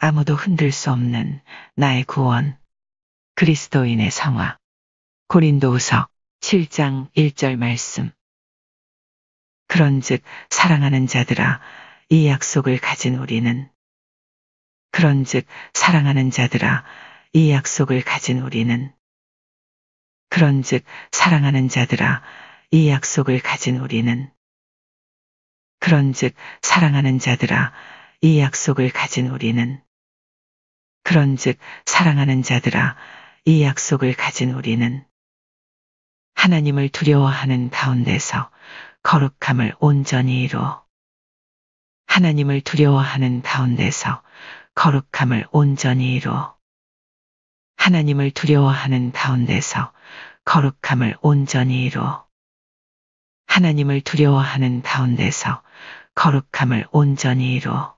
아무도 흔들 수 없는 나의 구원. 그리스도인의 성화. 고린도후서 7장 1절 말씀. 그런즉 사랑하는 자들아 이 약속을 가진 우리는 그런즉 사랑하는 자들아 이 약속을 가진 우리는 그런즉 사랑하는 자들아 이 약속을 가진 우리는 그런즉 사랑하는 자들아 이 약속을 가진 우리는 그런즉 사랑하는 자들아 이 약속을 가진 우리는 하나님을 두려워하는 가운데서 거룩함을 온전히 이루어 하나님을 두려워하는 가운데서 거룩함을 온전히 이루어 하나님을 두려워하는 가운데서 거룩함을 온전히 이루어 하나님을 두려워하는 가운데서 거룩함을 온전히 이루어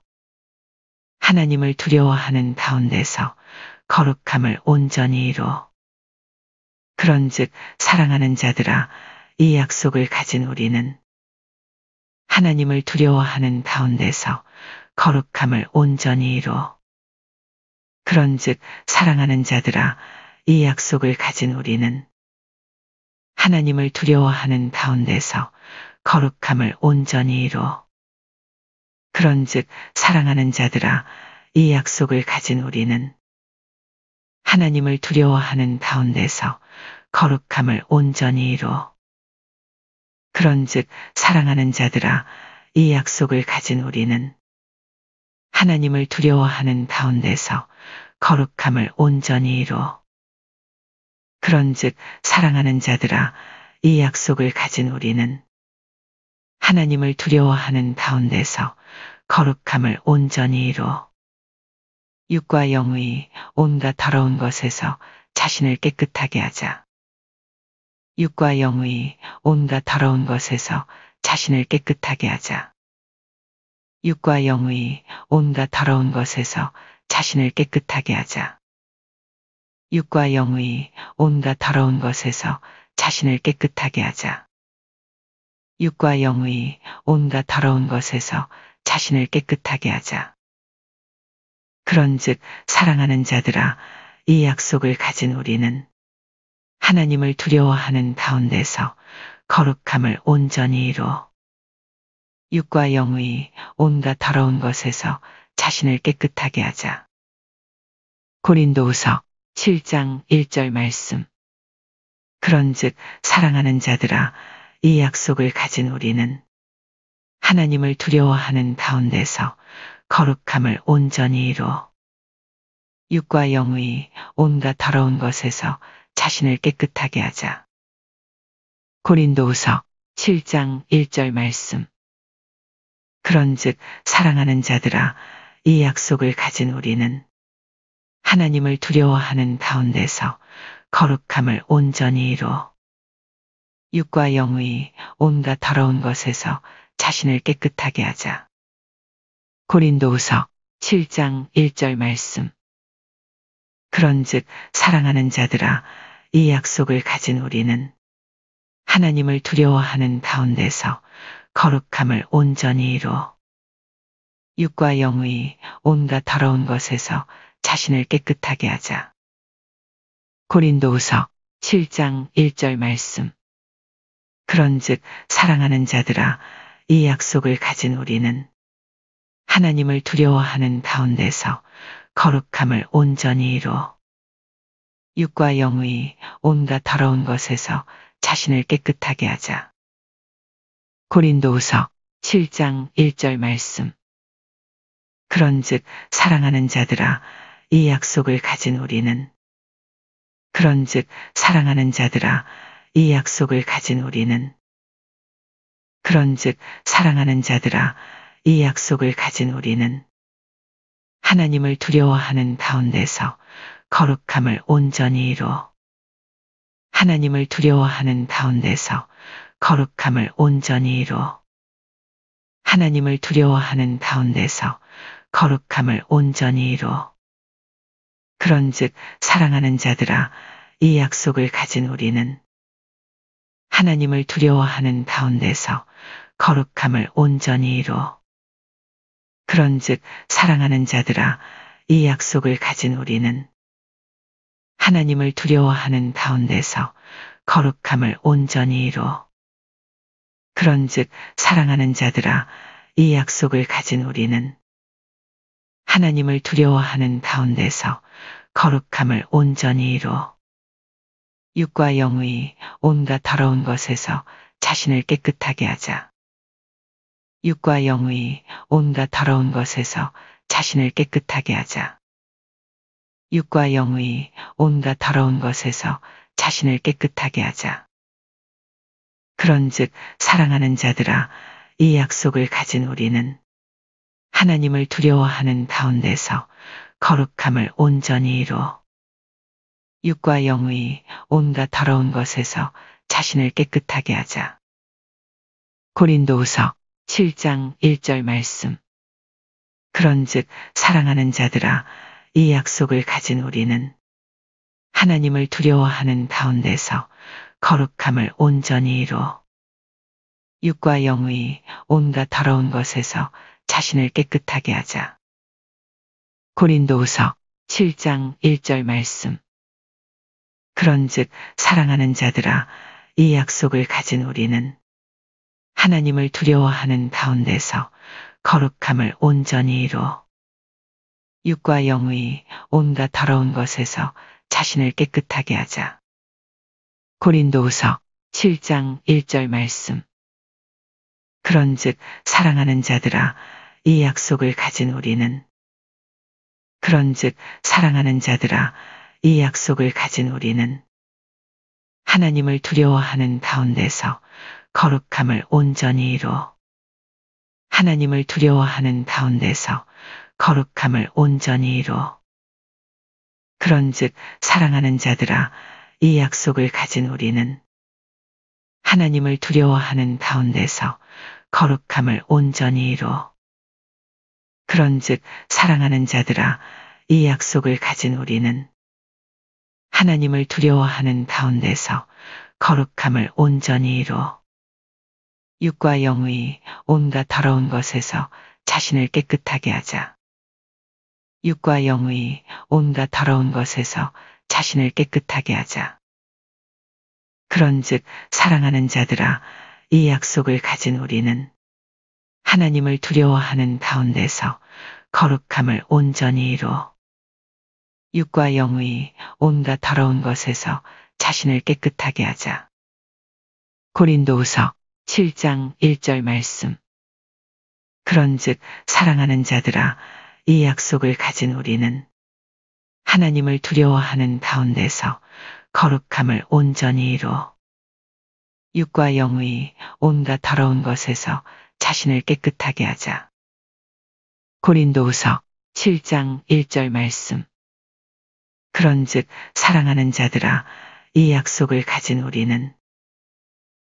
하나님을 두려워하는 가운데서 거룩함을 온전히 이루어 그런즉 사랑하는 자들아 이 약속을 가진 우리는 하나님을 두려워하는 가운데서 거룩함을 온전히 이루어 그런즉 사랑하는 자들아 이 약속을 가진 우리는 하나님을 두려워하는 가운데서 거룩함을 온전히 이루어 그런즉 사랑하는 자들아 이 약속을 가진 우리는 하나님을 두려워하는 가운데서 거룩함을 온전히 이루어 그런즉 사랑하는 자들아 이 약속을 가진 우리는 하나님을 두려워하는 가운데서 거룩함을 온전히 이루어 그런즉 사랑하는 자들아 이 약속을 가진 우리는 하나님을 두려워하는 가운데서 거룩함을 온전히 이루어 육과 영의 온갖 더러운 것에서 자신을 깨끗하게 하자. 육과 영의 온갖 더러운 것에서 자신을 깨끗하게 하자. 육과 영의 온갖 더러운 것에서 자신을 깨끗하게 하자. 육과 영의 온갖 더러운 것에서 자신을 깨끗하게 하자. 육과 영의 온갖 더러운 것에서 자신을 깨끗하게 하자. 그런즉 사랑하는 자들아 이 약속을 가진 우리는 하나님을 두려워하는 가운데서 거룩함을 온전히 이루어 육과 영의 온갖 더러운 것에서 자신을 깨끗하게 하자. 고린도후서 7장 1절 말씀. 그런즉 사랑하는 자들아 이 약속을 가진 우리는 하나님을 두려워하는 가운데서 거룩함을 온전히 이루어 육과 영의 온갖 더러운 것에서 자신을 깨끗하게 하자. 고린도후서 7장 1절 말씀. 그런즉 사랑하는 자들아 이 약속을 가진 우리는 하나님을 두려워하는 가운데서 거룩함을 온전히 이루어 육과 영의 온갖 더러운 것에서 자신을 깨끗하게 하자. 고린도후서 7장 1절 말씀. 그런즉 사랑하는 자들아 이 약속을 가진 우리는 하나님을 두려워하는 가운데서 거룩함을 온전히 이루어 육과 영의 온갖 더러운 것에서 자신을 깨끗하게 하자. 고린도후서 7장 1절 말씀. 그런즉 사랑하는 자들아 이 약속을 가진 우리는 하나님을 두려워하는 가운데서 거룩함을 온전히 이루어 육과 영의 온갖 더러운 것에서 자신을 깨끗하게 하자. 고린도후서 7장 1절 말씀. 그런즉 사랑하는 자들아 이 약속을 가진 우리는 그런즉 사랑하는 자들아 이 약속을 가진 우리는 그런즉 사랑하는 자들아 이 약속을 가진 우리는 하나님을 두려워하는 가운데서 거룩함을 온전히 이루어 하나님을 두려워하는 가운데서 거룩함을 온전히 이루어 하나님을 두려워하는 가운데서 거룩함을 온전히 이루어 그런즉 사랑하는 자들아 이 약속을 가진 우리는 하나님을 두려워하는 가운데서 거룩함을 온전히 이루어 그런즉 사랑하는 자들아 이 약속을 가진 우리는 하나님을 두려워하는 가운데서 거룩함을 온전히 이루. 그런즉 사랑하는 자들아, 이 약속을 가진 우리는 하나님을 두려워하는 가운데서 거룩함을 온전히 이루. 육과 영의 온갖 더러운 것에서 자신을 깨끗하게 하자. 육과 영의 온갖 더러운 것에서 자신을 깨끗하게 하자. 육과 영의 온갖 더러운 것에서 자신을 깨끗하게 하자. 그런즉 사랑하는 자들아, 이 약속을 가진 우리는 하나님을 두려워하는 가운데서 거룩함을 온전히 이루. 육과 영의 온갖 더러운 것에서 자신을 깨끗하게 하자. 고린도후서 7장 1절 말씀. 그런즉 사랑하는 자들아, 이 약속을 가진 우리는 하나님을 두려워하는 가운데서 거룩함을 온전히 이루. 육과 영의 온갖 더러운 것에서 자신을 깨끗하게 하자. 고린도후서 7장 1절 말씀. 그런즉 사랑하는 자들아, 이 약속을 가진 우리는 하나님을 두려워하는 가운데서 거룩함을 온전히 이루. 육과 영의 온갖 더러운 것에서 자신을 깨끗하게 하자. 고린도후서 7장 1절 말씀. 그런즉 사랑하는 자들아, 이 약속을 가진 우리는 그런즉 사랑하는 자들아, 이 약속을 가진 우리는 하나님을 두려워하는 가운데서 거룩함을 온전히 이루. 하나님을 두려워하는 가운데서 거룩함을 온전히 이루. 그런즉 사랑하는 자들아, 이 약속을 가진 우리는 하나님을 두려워하는 가운데서 거룩함을 온전히 이루. 그런즉 사랑하는 자들아, 이 약속을 가진 우리는 하나님을 두려워하는 가운데서 거룩함을 온전히 이루. 육과 영의 온갖 더러운 것에서 자신을 깨끗하게 하자. 육과 영의 온갖 더러운 것에서 자신을 깨끗하게 하자. 그런즉 사랑하는 자들아, 이 약속을 가진 우리는 하나님을 두려워하는 가운데서 거룩함을 온전히 이루. 육과 영의 온갖 더러운 것에서 자신을 깨끗하게 하자. 고린도후서 7장 1절 말씀. 그런즉 사랑하는 자들아, 이 약속을 가진 우리는 하나님을 두려워하는 가운데서 거룩함을 온전히 이루. 육과 영의 온갖 더러운 것에서 자신을 깨끗하게 하자. 고린도후서 7장 1절 말씀. 그런즉 사랑하는 자들아, 이 약속을 가진 우리는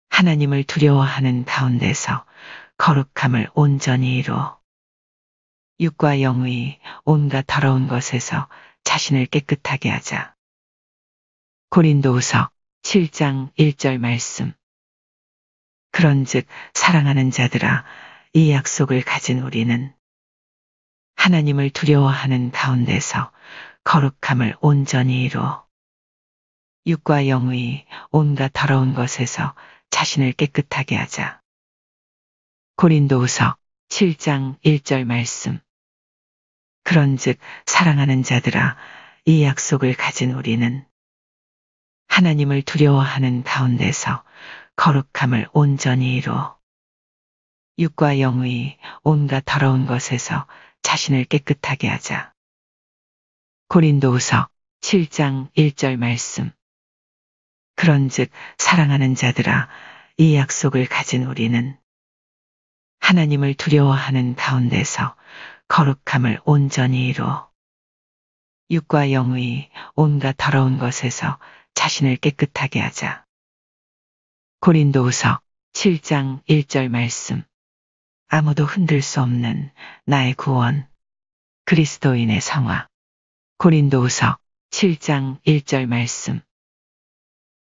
하나님을 두려워하는 가운데서 거룩함을 온전히 이루. 육과 영의 온갖 더러운 것에서 자신을 깨끗하게 하자. 고린도후서 7장 1절 말씀. 그런즉 사랑하는 자들아, 이 약속을 가진 우리는 하나님을 두려워하는 가운데서 거룩함을 온전히 이루. 육과 영의 온갖 더러운 것에서 자신을 깨끗하게 하자. 고린도후서 7장 1절 말씀. 그런즉 사랑하는 자들아, 이 약속을 가진 우리는 하나님을 두려워하는 가운데서 거룩함을 온전히 이루. 육과 영의 온갖 더러운 것에서 자신을 깨끗하게 하자. 고린도후서 7장 1절 말씀. 그런즉 사랑하는 자들아, 이 약속을 가진 우리는 하나님을 두려워하는 가운데서 거룩함을 온전히 이루. 육과 영의 온갖 더러운 것에서 자신을 깨끗하게 하자. 고린도후서 7장 1절 말씀. 아무도 흔들 수 없는 나의 구원. 그리스도인의 성화. 고린도후서 7장 1절 말씀.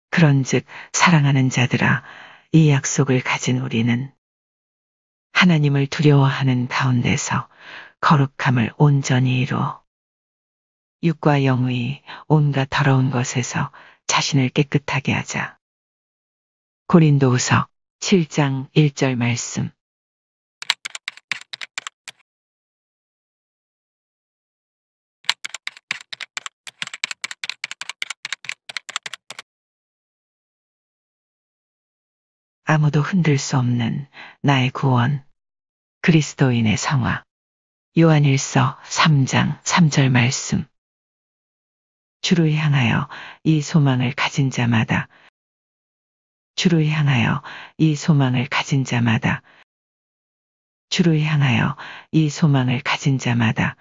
그런즉 사랑하는 자들아, 이 약속을 가진 우리는 하나님을 두려워하는 가운데서 거룩함을 온전히 이루. 육과 영의 온갖 더러운 것에서 자신을 깨끗하게 하자. 고린도후서 7장 1절 말씀. 아무도 흔들 수 없는 나의 구원. 그리스도인의 성화. 요한일서 3장 3절 말씀. 주를 향하여 이 소망을 가진 자마다, 주를 향하여 이 소망을 가진 자마다, 주를 향하여 이 소망을 가진 자마다,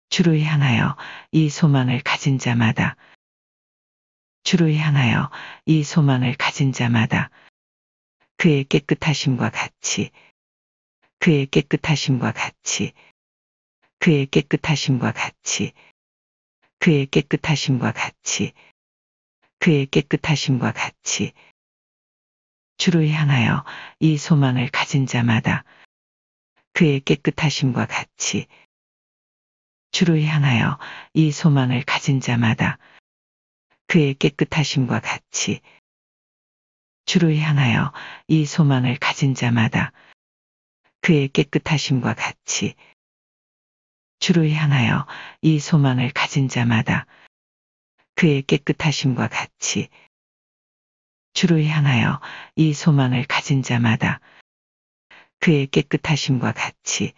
주를 향하여 이 소망을 가진 자마다, 주를 향하여 이 소망을 가진 자마다 그의 깨끗하심과 같이, 그의 깨끗하심과 같이, 그의 깨끗하심과 같이, 그의 깨끗하심과 같이, 그의 깨끗하심과 같이, 주를 향하여 이 소망을 가진 자마다 그의 깨끗하심과 같이, 주를 향하여 이 소망을 가진 자마다 그의 깨끗하심과 같이, 주를 향하여 이 소망을 가진 자마다 그의 깨끗하심과 같이, 주를 향하여 이 소망을 가진 자마다 그의 깨끗하심과 같이, 주를 향하여 이 소망을 가진 자마다 그의 깨끗하심과 같이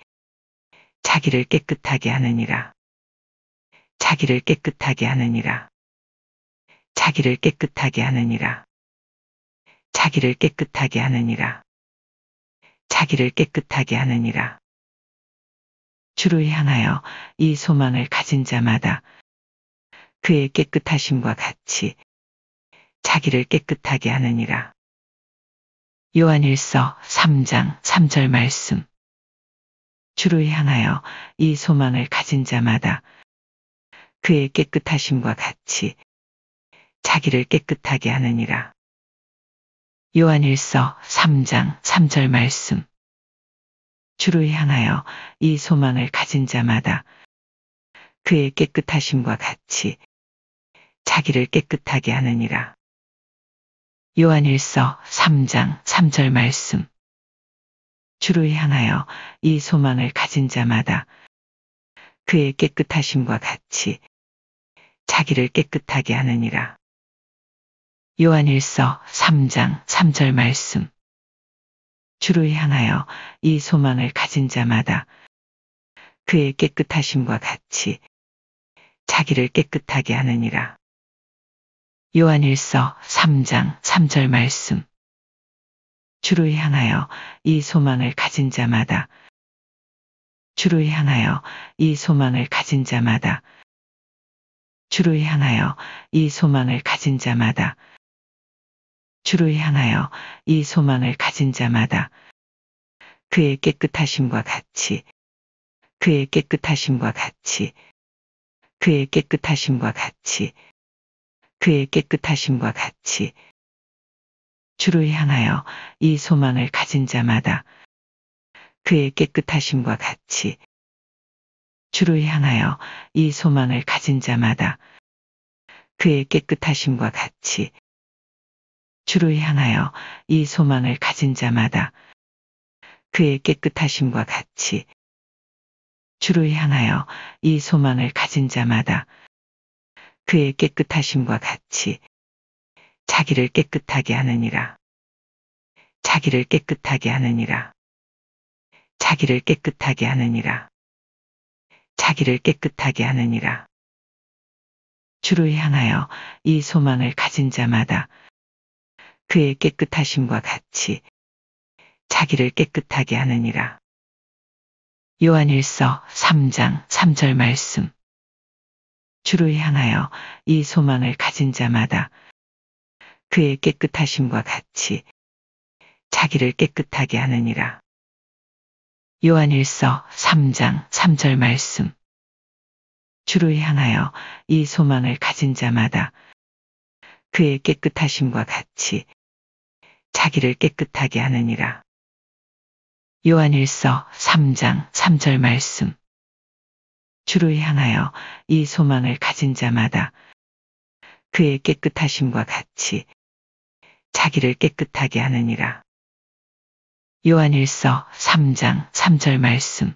자기를 깨끗하게 하느니라. 자기를 깨끗하게 하느니라. 자기를 깨끗하게 하느니라. 자기를 깨끗하게 하느니라. 자기를 깨끗하게 하느니라. 주를 향하여 이 소망을 가진 자마다 그의 깨끗하심과 같이 자기를 깨끗하게 하느니라. 요한일서 3장 3절 말씀. 주를 향하여 이 소망을 가진 자마다 그의 깨끗하심과 같이 자기를 깨끗하게 하느니라. 요한일서 3장 3절 말씀. 주를 향하여 이 소망을 가진 자마다 그의 깨끗하심과 같이 자기를 깨끗하게 하느니라. 요한일서 3장 3절 말씀. 주를 향하여 이 소망을 가진 자마다 그의 깨끗하심과 같이 자기를 깨끗하게 하느니라. 요한일서 3장 3절 말씀. 주를 향하여 이 소망을 가진 자마다 그의 깨끗하심과 같이 자기를 깨끗하게 하느니라. 요한일서 3장 3절 말씀. 주를 향하여 이 소망을 가진 자마다 주를 향하여 이 소망을 가진 자마다 주를 향하여 이 소망을 가진 자마다 주를 향하여 이 소망을 가진 자마다 그의 깨끗하심과 같이 그의 깨끗하심과 같이 그의 깨끗하심과 같이 그의 깨끗하심과 같이 주를 향하여 이 소망을 가진 자마다 그의 깨끗하심과 같이 주를 향하여 이 소망을 가진 자마다 그의 깨끗하심과 같이 주를 향하여 이 소망을 가진 자마다 그의 깨끗하심과 같이 주를 향하여 이 소망을 가진 자마다 그의 깨끗하심과 같이 자기를 깨끗하게 하느니라. 자기를 깨끗하게 하느니라. 자기를 깨끗하게 하느니라. 자기를 깨끗하게 하느니라. 주를 향하여 이 소망을 가진 자마다 그의 깨끗하심과 같이 자기를 깨끗하게 하느니라. 요한일서 3장 3절 말씀. 주를 향하여 이 소망을 가진 자마다 그의 깨끗하심과 같이 자기를 깨끗하게 하느니라. 요한일서 3장 3절 말씀. 주를 향하여 이 소망을 가진 자마다 그의 깨끗하심과 같이 자기를 깨끗하게 하느니라. 요한일서 3장 3절 말씀. 주를 향하여 이 소망을 가진 자마다 그의 깨끗하심과 같이 자기를 깨끗하게 하느니라. 요한일서 3장 3절 말씀.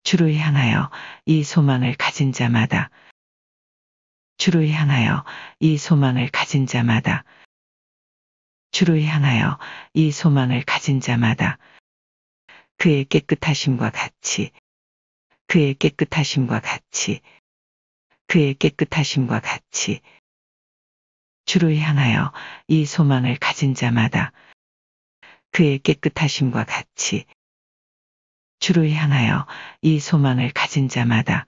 주를 향하여 이 소망을 가진 자마다 주를 향하여 이 소망을 가진 자마다 주를 향하여 이 소망을 가진 자마다 그의 깨끗하심과 같이 그의 깨끗하심과 같이 그의 깨끗하심과 같이 주를 향하여 이 소망을 가진 자마다 그의 깨끗하심과 같이 주를 향하여 이 소망을 가진 자마다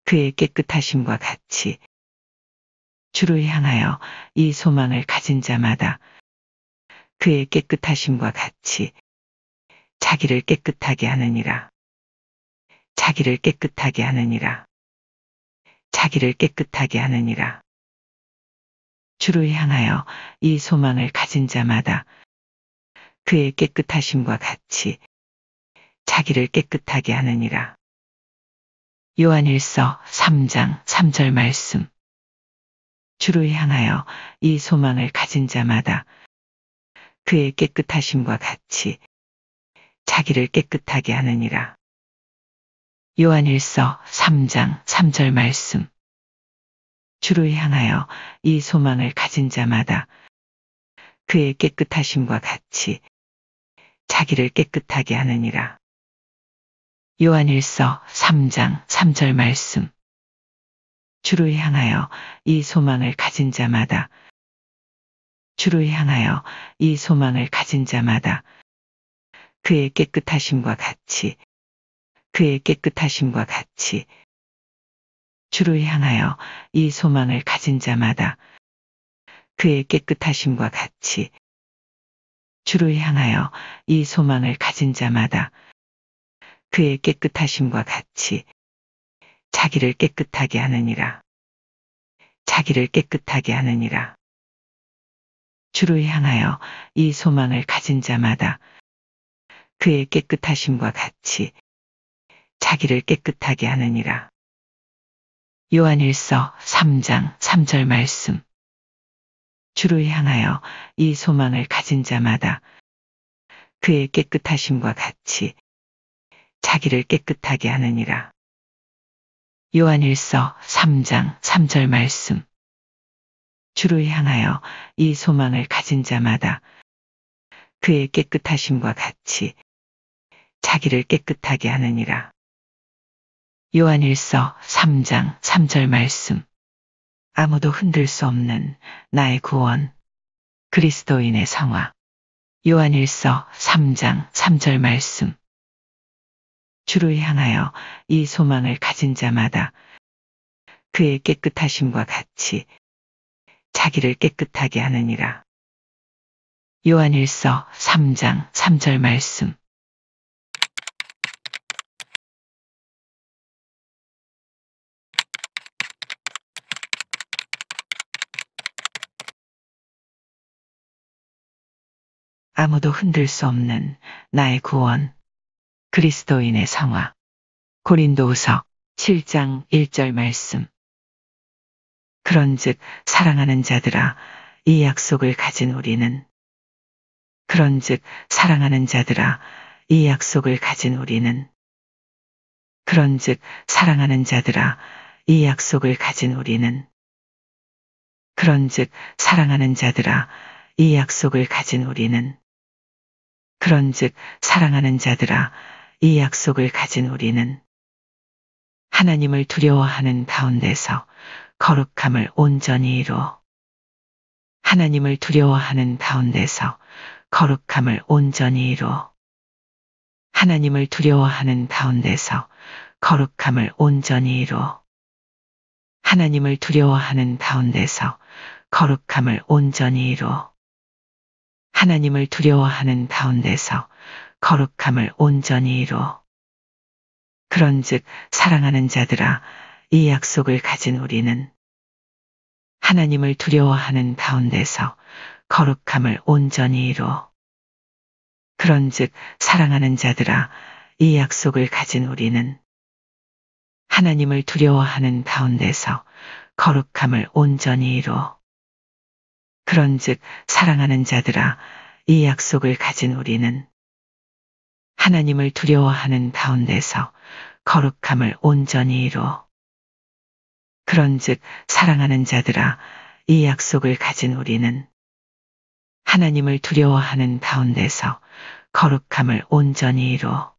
그의 깨끗하심과 같이 주를 향하여 이 소망을 가진 자마다 그의 깨끗하심과 같이 자기를 깨끗하게 하느니라. 자기를 깨끗하게 하느니라. 자기를 깨끗하게 하느니라. 주를 향하여 이 소망을 가진 자마다 그의 깨끗하심과 같이 자기를 깨끗하게 하느니라. 요한일서 3장 3절 말씀. 주를 향하여 이 소망을 가진 자마다 그의 깨끗하심과 같이 자기를 깨끗하게 하느니라. 요한일서 3장 3절 말씀. 주를 향하여 이 소망을 가진 자마다 그의 깨끗하심과 같이 자기를 깨끗하게 하느니라. 요한일서 3장 3절 말씀. 주를 향하여 이 소망을 가진 자마다 주를 향하여 이 소망을 가진 자마다 그의 깨끗하심과 같이 그의 깨끗하심과 같이 주를 향하여 이 소망을 가진 자마다 그의 깨끗하심과 같이 주를 향하여 이 소망을 가진 자마다 그의 깨끗하심과 같이 자기를 깨끗하게 하느니라. 자기를 깨끗하게 하느니라. 주를 향하여 이 소망을 가진 자마다 그의 깨끗하심과 같이 자기를 깨끗하게 하느니라. 요한일서 3장 3절 말씀. 주를 향하여 이 소망을 가진 자마다 그의 깨끗하심과 같이 자기를 깨끗하게 하느니라. 요한일서 3장 3절 말씀. 주를 향하여 이 소망을 가진 자마다 그의 깨끗하심과 같이 자기를 깨끗하게 하느니라. 요한일서 3장 3절 말씀. 아무도 흔들 수 없는 나의 구원. 그리스도인의 성화. 요한일서 3장 3절 말씀. 주를 향하여 이 소망을 가진 자마다 그의 깨끗하심과 같이 자기를 깨끗하게 하느니라. 요한일서 3장 3절 말씀. 아무도 흔들 수 없는 나의 구원. 그리스도인의 성화. 고린도후서 7장 1절 말씀. 그런즉 사랑하는 자들아 이 약속을 가진 우리는 그런즉 사랑하는 자들아 이 약속을 가진 우리는 그런즉 사랑하는 자들아 이 약속을 가진 우리는 그런즉 사랑하는 자들아 이 약속을 가진 우리는 그런즉 사랑하는 자들아 이 약속을 가진 우리는 하나님을 두려워하는 가운데서 거룩함을 온전히 이루어 하나님을 두려워하는 가운데서 거룩함을 온전히 이루어 하나님을 두려워하는 가운데서 거룩함을 온전히 이루어 하나님을 두려워하는 가운데서 거룩함을 온전히 이루어 하나님을 두려워하는 가운데서 거룩함을 온전히 이루어 그런즉 사랑하는 자들아 이 약속을 가진 우리는 하나님을 두려워하는 가운데서 거룩함을 온전히 이루어 그런즉 사랑하는 자들아 이 약속을 가진 우리는 하나님을 두려워하는 가운데서 거룩함을 온전히 이루. 그런즉 사랑하는 자들아, 이 약속을 가진 우리는 하나님을 두려워하는 가운데서 거룩함을 온전히 이루. 그런즉 사랑하는 자들아, 이 약속을 가진 우리는 하나님을 두려워하는 가운데서 거룩함을 온전히 이루.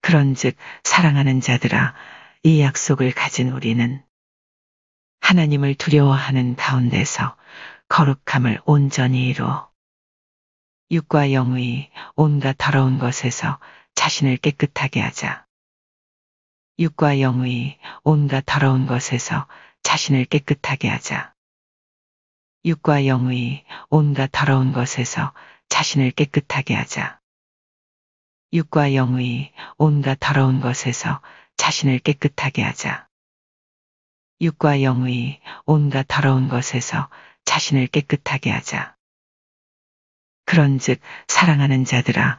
그런즉 사랑하는 자들아, 이 약속을 가진 우리는 하나님을 두려워하는 가운데서 거룩함을 온전히 이루. 육과 영의 온갖 더러운 것에서 자신을 깨끗하게 하자. 육과 영의 온갖 더러운 것에서 자신을 깨끗하게 하자. 육과 영의 온갖 더러운 것에서 자신을 깨끗하게 하자. 육과 영의 온갖 더러운 것에서 자신을 깨끗하게 하자. 육과 영의 온갖 더러운 것에서 자신을 깨끗하게 하자. 그런즉 사랑하는 자들아,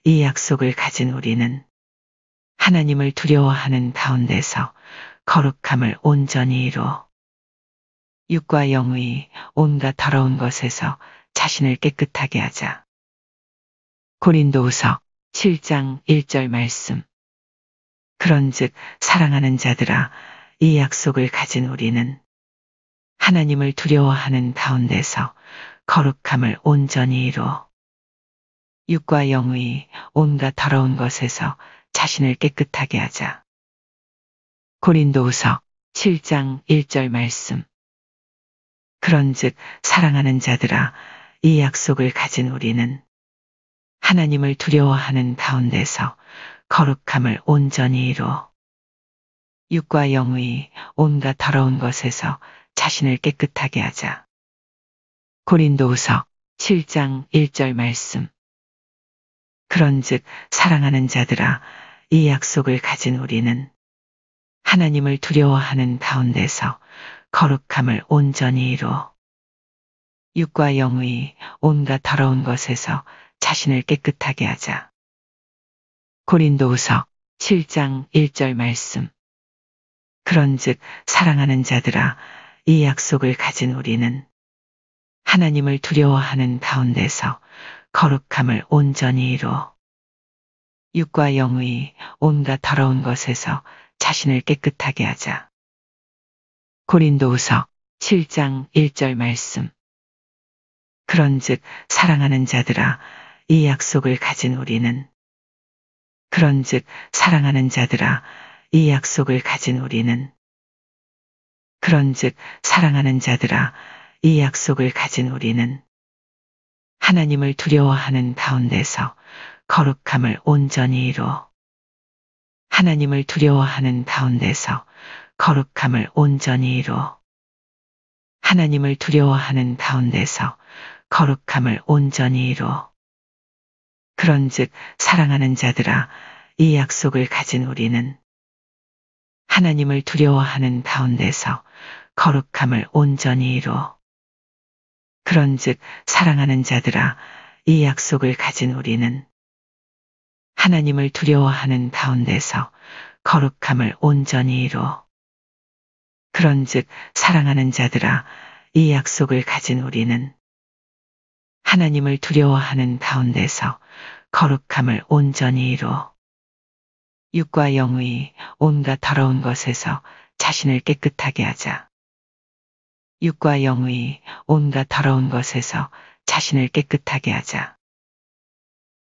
이 약속을 가진 우리는 하나님을 두려워하는 가운데서 거룩함을 온전히 이루. 육과 영의 온갖 더러운 것에서 자신을 깨끗하게 하자. 고린도후서 7장 1절 말씀. 그런즉 사랑하는 자들아, 이 약속을 가진 우리는 하나님을 두려워하는 가운데서 거룩함을 온전히 이루. 육과 영의 온갖 더러운 것에서 자신을 깨끗하게 하자. 고린도후서 7장 1절 말씀. 그런즉 사랑하는 자들아, 이 약속을 가진 우리는 하나님을 두려워하는 가운데서 거룩함을 온전히 이루. 육과 영의 온갖 더러운 것에서 자신을 깨끗하게 하자. 고린도후서 7장 1절 말씀. 그런즉 사랑하는 자들아, 이 약속을 가진 우리는 하나님을 두려워하는 가운데서 거룩함을 온전히 이루. 육과 영의 온갖 더러운 것에서 자신을 깨끗하게 하자. 고린도후서 7장 1절 말씀. 그런즉 사랑하는 자들아, 이 약속을 가진 우리는 하나님을 두려워하는 가운데서 거룩함을 온전히 이루. 육과 영의 온갖 더러운 것에서 자신을 깨끗하게 하자. 고린도후서 7장 1절 말씀. 그런즉 사랑하는 자들아, 이 약속을 가진 우리는 그런즉 사랑하는 자들아, 이 약속을 가진 우리는 그런즉 사랑하는 자들아, 이 약속을 가진 우리는 하나님을 두려워하는 가운데서 거룩함을 온전히 이루. 하나님을 두려워하는 가운데서 거룩함을 온전히 이루. 하나님을 두려워하는 가운데서 거룩함을 온전히 이루. 그런즉 사랑하는 자들아, 이 약속을 가진 우리는 하나님을 두려워하는 가운데서 거룩함을 온전히 이루. 그런즉 사랑하는 자들아, 이 약속을 가진 우리는 하나님을 두려워하는 가운데서 거룩함을 온전히 이루. 그런즉 사랑하는 자들아, 이 약속을 가진 우리는 하나님을 두려워하는 가운데서 거룩함을 온전히 이루. 육과 영의 온갖 더러운 것에서 자신을 깨끗하게 하자. 육과 영의 온갖 더러운 것에서 자신을 깨끗하게 하자.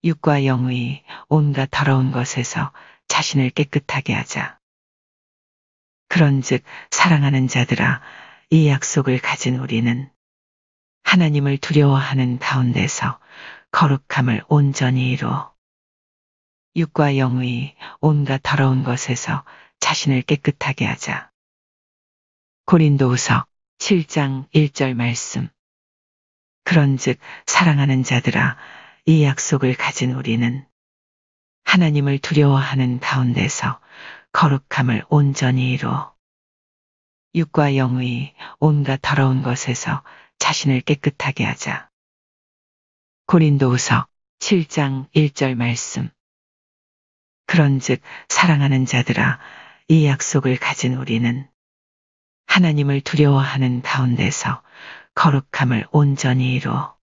육과 영의 온갖 더러운 것에서 자신을 깨끗하게 하자. 그런즉 사랑하는 자들아, 이 약속을 가진 우리는 하나님을 두려워하는 가운데서 거룩함을 온전히 이루. 육과 영의 온갖 더러운 것에서 자신을 깨끗하게 하자. 고린도후서 7장 1절 말씀. 그런즉 사랑하는 자들아, 이 약속을 가진 우리는 하나님을 두려워하는 가운데서 거룩함을 온전히 이루. 육과 영의 온갖 더러운 것에서 자신을 깨끗하게 하자. 고린도후서 7장 1절 말씀. 그런즉 사랑하는 자들아, 이 약속을 가진 우리는 하나님을 두려워하는 가운데서 거룩함을 온전히 이루어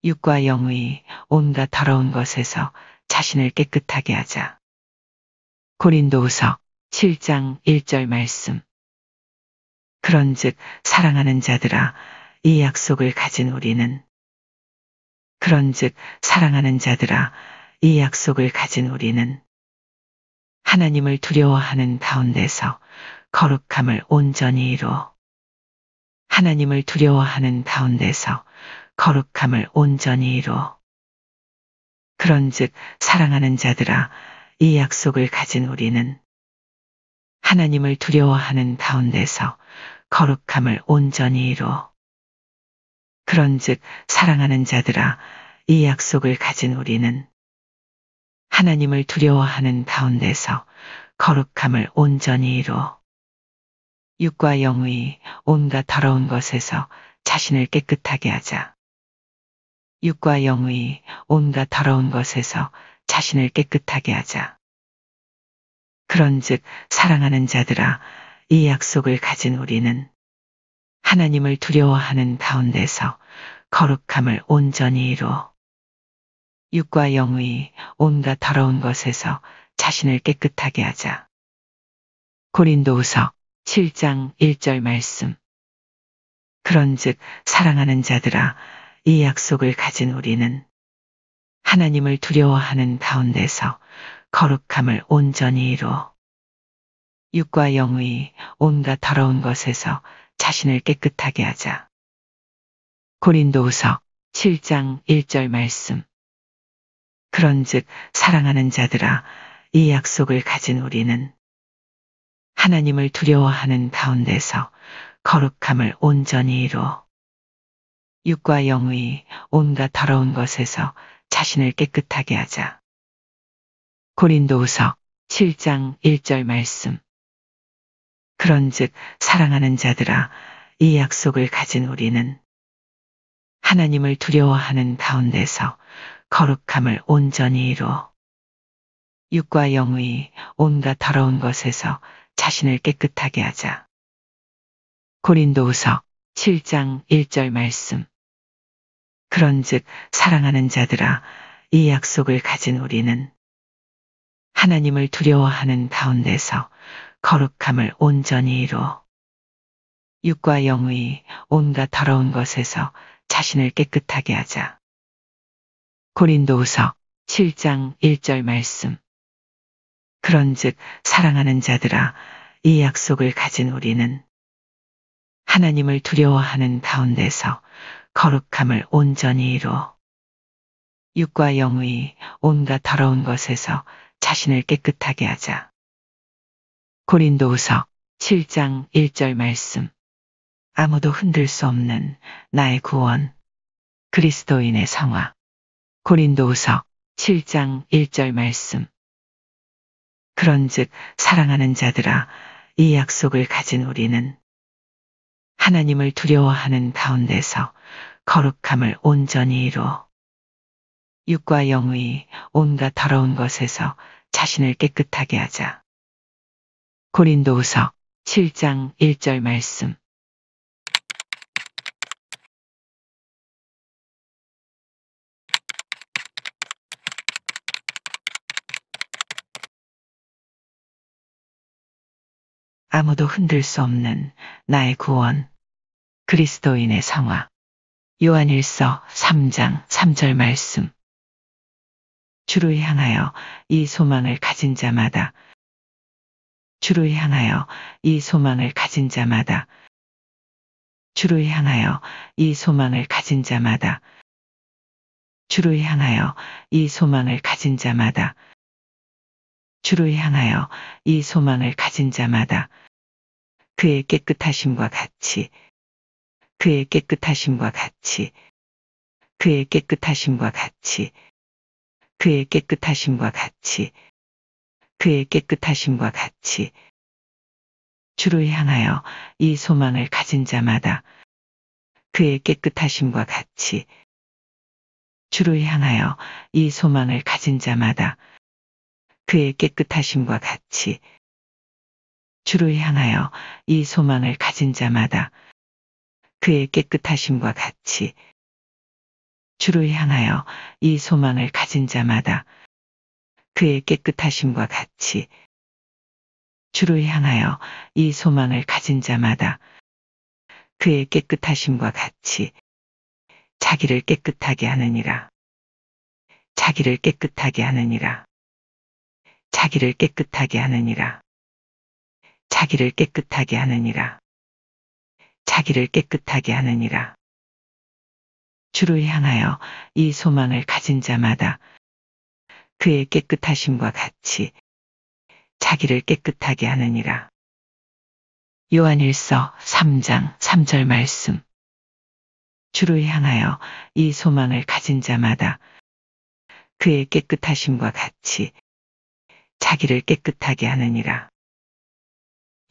육과 영의 온갖 더러운 것에서 자신을 깨끗하게 하자. 고린도후서 7장 1절 말씀. 그런즉 사랑하는 자들아 이 약속을 가진 우리는 그런즉 사랑하는 자들아 이 약속을 가진 우리는 하나님을 두려워하는 가운데서 거룩함을 온전히 이루어 하나님을 두려워하는 가운데서 거룩함을 온전히 이루어 그런즉 사랑하는 자들아 이 약속을 가진 우리는 하나님을 두려워하는 가운데서 거룩함을 온전히 이루어 그런즉 사랑하는 자들아 이 약속을 가진 우리는 하나님을 두려워하는 가운데서 거룩함을 온전히 이루어 육과 영의 온갖 더러운 것에서 자신을 깨끗하게 하자. 육과 영의 온갖 더러운 것에서 자신을 깨끗하게 하자. 그런즉 사랑하는 자들아 이 약속을 가진 우리는 하나님을 두려워하는 가운데서 거룩함을 온전히 이루어 육과 영의 온갖 더러운 것에서 자신을 깨끗하게 하자. 고린도후서 7장 1절 말씀. 그런즉 사랑하는 자들아 이 약속을 가진 우리는 하나님을 두려워하는 가운데서 거룩함을 온전히 이루어 육과 영의 온갖 더러운 것에서 자신을 깨끗하게 하자. 고린도후서 7장 1절 말씀. 그런즉 사랑하는 자들아 이 약속을 가진 우리는 하나님을 두려워하는 가운데서 거룩함을 온전히 이루어 육과 영의 온갖 더러운 것에서 자신을 깨끗하게 하자. 고린도후서 7장 1절 말씀. 그런즉 사랑하는 자들아 이 약속을 가진 우리는 하나님을 두려워하는 가운데서 거룩함을 온전히 이루어 육과 영의 온갖 더러운 것에서 자신을 깨끗하게 하자. 고린도후서 7장 1절 말씀. 그런즉 사랑하는 자들아 이 약속을 가진 우리는 하나님을 두려워하는 가운데서 거룩함을 온전히 이루어 육과 영의 온갖 더러운 것에서 자신을 깨끗하게 하자. 고린도후서 7장 1절 말씀. 그런즉 사랑하는 자들아 이 약속을 가진 우리는 하나님을 두려워하는 가운데서 거룩함을 온전히 이루어 육과 영의 온갖 더러운 것에서 자신을 깨끗하게 하자. 고린도후서 7장 1절 말씀. 아무도 흔들 수 없는 나의 구원. 그리스도인의 성화. 고린도후서 7장 1절 말씀. 그런즉 사랑하는 자들아 이 약속을 가진 우리는 하나님을 두려워하는 가운데서 거룩함을 온전히 이루어 육과 영의 온갖 더러운 것에서 자신을 깨끗하게 하자. 고린도후서 7장 1절 말씀. 아무도 흔들 수 없는 나의 구원. 그리스도인의 성화. 요한일서 3장 3절 말씀. 주를 향하여 이 소망을 가진 자마다 주를 향하여 이 소망을 가진 자마다 주를 향하여 이 소망을 가진 자마다 주를 향하여 이 소망을 가진 자마다 주를 향하여 이 소망을 가진 자마다 그의 깨끗하심과 같이 그의 깨끗하심과 같이 그의 깨끗하심과 같이 그의 깨끗하심과 같이 그의 깨끗하심과 같이 주를 향하여 이 소망을 가진 자마다 그의 깨끗하심과 같이 주를 향하여 이 소망을 가진 자마다 그의 깨끗하심과 같이 주를 향하여 이 소망을 가진 자마다 그의 깨끗하심과 같이 주를 향하여 이 소망을 가진 자마다 그의 깨끗하심과 같이 주를 향하여 이 소망을 가진 자마다 그의 깨끗하심과 같이 자기를 깨끗하게 하느니라. 자기를 깨끗하게 하느니라. 자기를 깨끗하게 하느니라. 자기를 깨끗하게 하느니라. 자기를 깨끗하게 하느니라. 주를 향하여 이 소망을 가진 자마다 그의 깨끗하심과 같이 자기를 깨끗하게 하느니라. 요한일서 3장 3절 말씀. 주를 향하여 이 소망을 가진 자마다 그의 깨끗하심과 같이 자기를 깨끗하게 하느니라.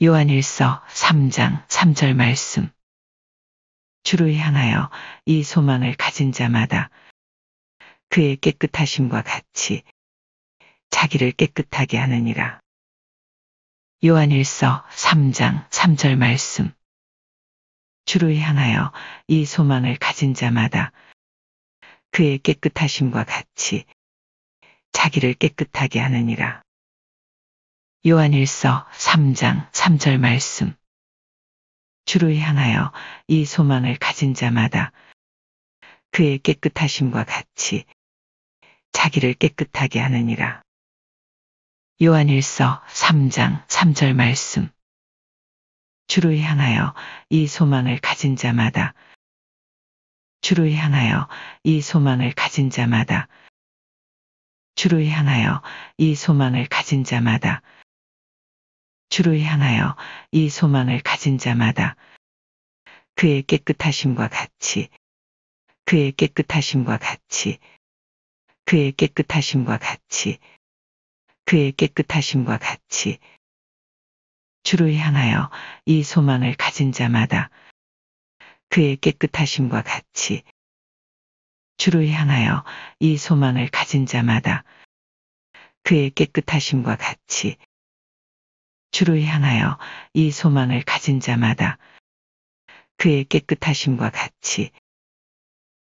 요한일서 3장 3절 말씀. 주를 향하여 이 소망을 가진 자마다 그의 깨끗하심과 같이 자기를 깨끗하게 하느니라. 요한일서 3장 3절 말씀. 주를 향하여 이 소망을 가진 자마다 그의 깨끗하심과 같이 자기를 깨끗하게 하느니라. 요한일서 3장 3절 말씀. 주를 향하여 이 소망을 가진 자마다 그의 깨끗하심과 같이 자기를 깨끗하게 하느니라. 요한일서 3장 3절 말씀. 주를 향하여 이 소망을 가진 자마다 주를 향하여 이 소망을 가진 자마다 주를 향하여 이 소망을 가진 자마다 주를 향하여 이 소망을 가진 자마다 그의 깨끗하심과 같이 그의 깨끗하심과 같이 그의 깨끗하심과 같이 그의 깨끗하심과 같이 주를 향하여 이 소망을 가진 자마다 그의 깨끗하심과 같이 주를 향하여 이 소망을 가진 자마다 그의 깨끗하심과 같이 주를 향하여 이 소망을 가진 자마다 그의 깨끗하심과 같이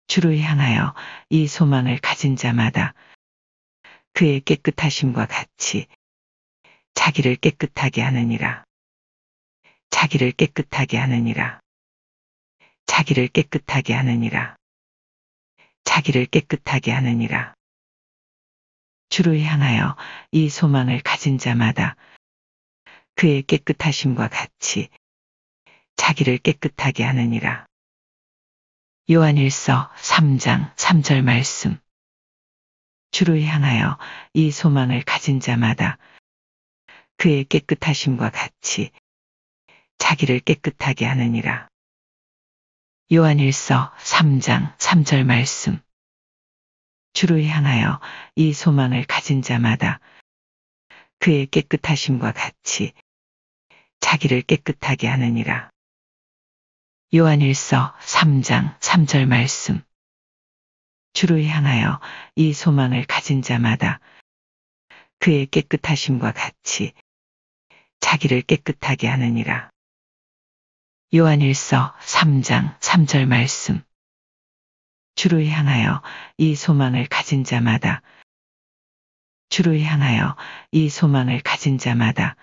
주를 향하여 이 소망을 가진 자마다 그의 깨끗하심과 같이 자기를 깨끗하게 하느니라. 자기를 깨끗하게 하느니라. 자기를 깨끗하게 하느니라. 자기를 깨끗하게 하느니라. 주를 향하여 이 소망을 가진 자마다 그의 깨끗하심과 같이 자기를 깨끗하게 하느니라. 요한일서 3장 3절 말씀. 주를 향하여 이 소망을 가진 자마다 그의 깨끗하심과 같이 자기를 깨끗하게 하느니라. 요한일서 3장 3절 말씀. 주를 향하여 이 소망을 가진 자마다 그의 깨끗하심과 같이 자기를 깨끗하게 하느니라. 요한일서 3장 3절 말씀. 주를 향하여 이 소망을 가진 자마다 그의 깨끗하심과 같이 자기를 깨끗하게 하느니라. 요한일서 3장 3절 말씀. 주를 향하여 이 소망을 가진 자마다 주를 향하여 이 소망을 가진 자마다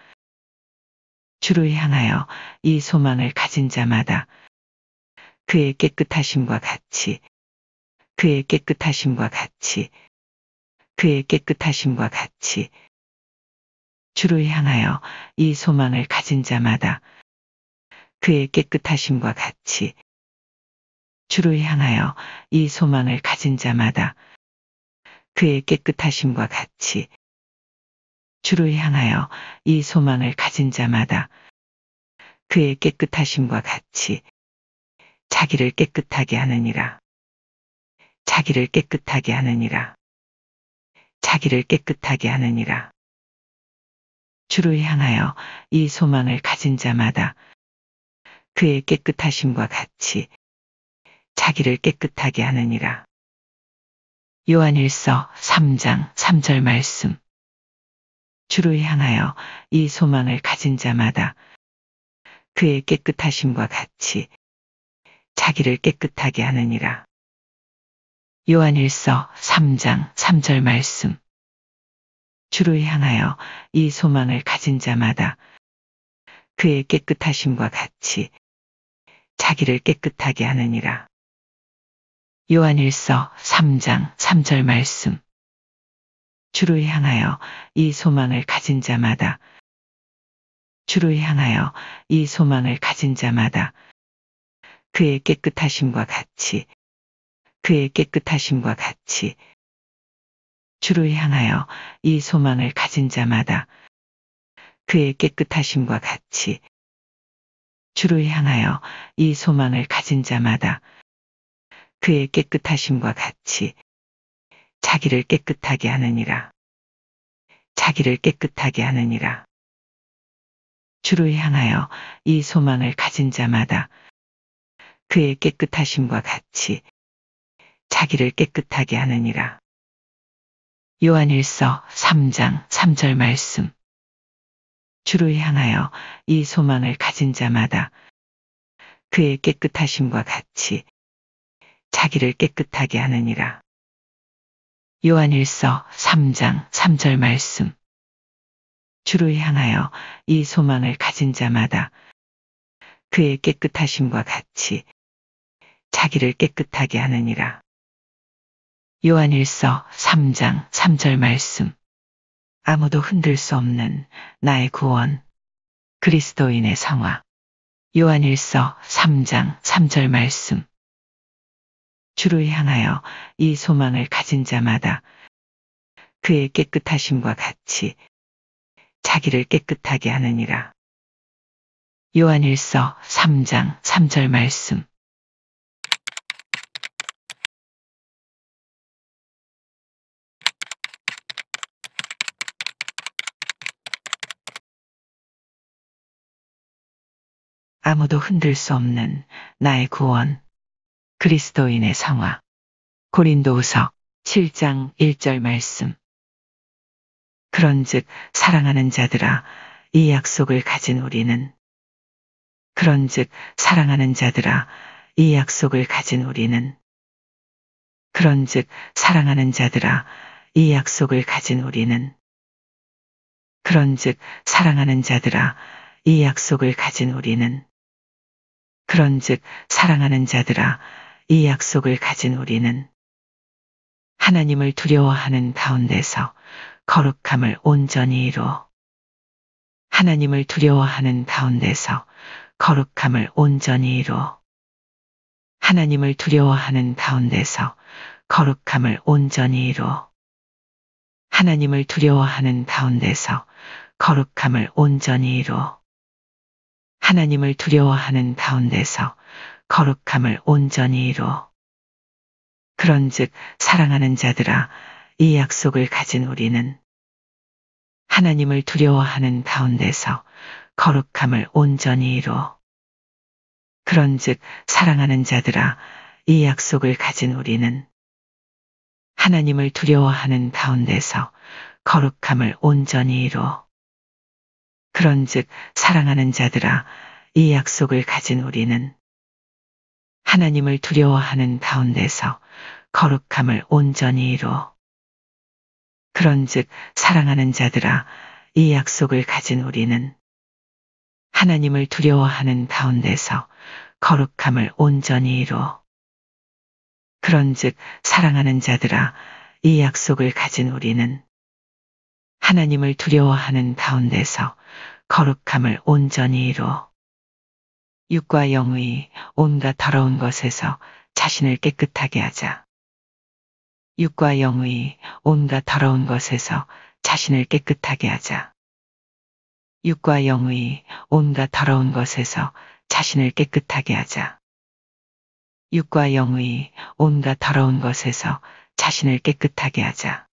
주를 향하여 이 소망을 가진 자마다 그의 깨끗하심과 같이 그의 깨끗하심과 같이 그의 깨끗하심과 같이 주를 향하여 이 소망을 가진 자마다 그의 깨끗하심과 같이 주를 향하여 이 소망을 가진 자마다 그의 깨끗하심과 같이 주를 향하여 이 소망을 가진 자마다 그의 깨끗하심과 같이 자기를 깨끗하게 하느니라. 자기를 깨끗하게 하느니라. 자기를 깨끗하게 하느니라. 주를 향하여 이 소망을 가진 자마다 그의 깨끗하심과 같이 자기를 깨끗하게 하느니라. 요한일서 3장 3절 말씀. 주를 향하여 이 소망을 가진 자마다 그의 깨끗하심과 같이 자기를 깨끗하게 하느니라. 요한일서 3장 3절 말씀. 주를 향하여 이 소망을 가진 자마다 그의 깨끗하심과 같이 자기를 깨끗하게 하느니라. 요한일서 3장 3절 말씀. 주를 향하여 이 소망을 가진 자마다 주를 향하여 이 소망을 가진 자마다 그의 깨끗하심과 같이 그의 깨끗하심과 같이 주를 향하여 이 소망을 가진 자마다 그의 깨끗하심과 같이 주를 향하여 이 소망을 가진 자마다 그의 깨끗하심과 같이 자기를 깨끗하게 하느니라. 자기를 깨끗하게 하느니라. 주를 향하여 이 소망을 가진 자마다 그의 깨끗하심과 같이 자기를 깨끗하게 하느니라. 요한일서 3장 3절 말씀. 주를 향하여 이 소망을 가진 자마다 그의 깨끗하심과 같이 자기를 깨끗하게 하느니라. 요한일서 3장 3절 말씀. 주를 향하여 이 소망을 가진 자마다 그의 깨끗하심과 같이 자기를 깨끗하게 하느니라. 요한일서 3장 3절 말씀. 아무도 흔들 수 없는 나의 구원. 그리스도인의 성화. 요한일서 3장 3절 말씀. 주를 향하여 이 소망을 가진 자마다 그의 깨끗하심과 같이 자기를 깨끗하게 하느니라. 요한일서 3장 3절 말씀. 아무도 흔들 수 없는 나의 구원. 그리스도인의 성화. 고린도후서 7장 1절 말씀. 그런즉 사랑하는 자들아 이 약속을 가진 우리는 그런즉 사랑하는 자들아 이 약속을 가진 우리는 그런즉 사랑하는 자들아 이 약속을 가진 우리는 그런즉 사랑하는 자들아 이 약속을 가진 우리는 그런즉 사랑하는 자들아 이 약속을 가진 우리는 하나님을 두려워하는 가운데서 거룩함을 온전히 이루어 하나님을 두려워하는 가운데서 거룩함을 온전히 이루어 하나님을 두려워하는 가운데서 거룩함을 온전히 이루어 하나님을 두려워하는 가운데서 거룩함을 온전히 이루어 하나님을 두려워하는 가운데서 거룩함을 온전히 이루어 그런즉 사랑하는 자들아 이 약속을 가진 우리는 하나님을 두려워하는 가운데서 거룩함을 온전히 이루어 그런즉 사랑하는 자들아 이 약속을 가진 우리는 하나님을 두려워하는 가운데서 거룩함을 온전히 이루어 그런즉 사랑하는 자들아 이 약속을 가진 우리는 하나님을 두려워하는 가운데서 거룩함을 온전히 이루어 그런즉 사랑하는 자들아 이 약속을 가진 우리는 하나님을 두려워하는 가운데서 거룩함을 온전히 이루어 그런즉 사랑하는 자들아 이 약속을 가진 우리는 하나님을 두려워하는 가운데서 거룩함을 온전히 이루어 육과 영의 온갖 더러운 것에서 자신을 깨끗하게 하자. 육과 영의 온갖 더러운 것에서 자신을 깨끗하게 하자. 육과 영의 온갖 더러운 것에서 자신을 깨끗하게 하자. 육과 영의 온갖 더러운 것에서 자신을 깨끗하게 하자.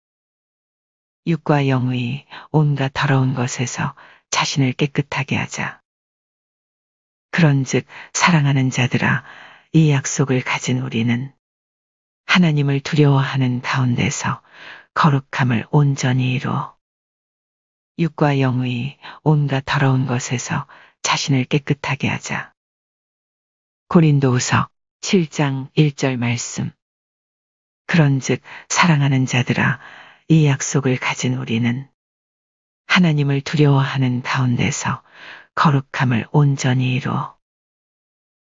육과 영의 온갖 더러운 것에서 자신을 깨끗하게 하자. 그런즉 사랑하는 자들아 이 약속을 가진 우리는 하나님을 두려워하는 가운데서 거룩함을 온전히 이루어 육과 영의 온갖 더러운 것에서 자신을 깨끗하게 하자. 고린도후서 7장 1절 말씀. 그런즉 사랑하는 자들아, 이 약속을 가진 우리는 하나님을 두려워하는 가운데서 거룩함을 온전히 이루어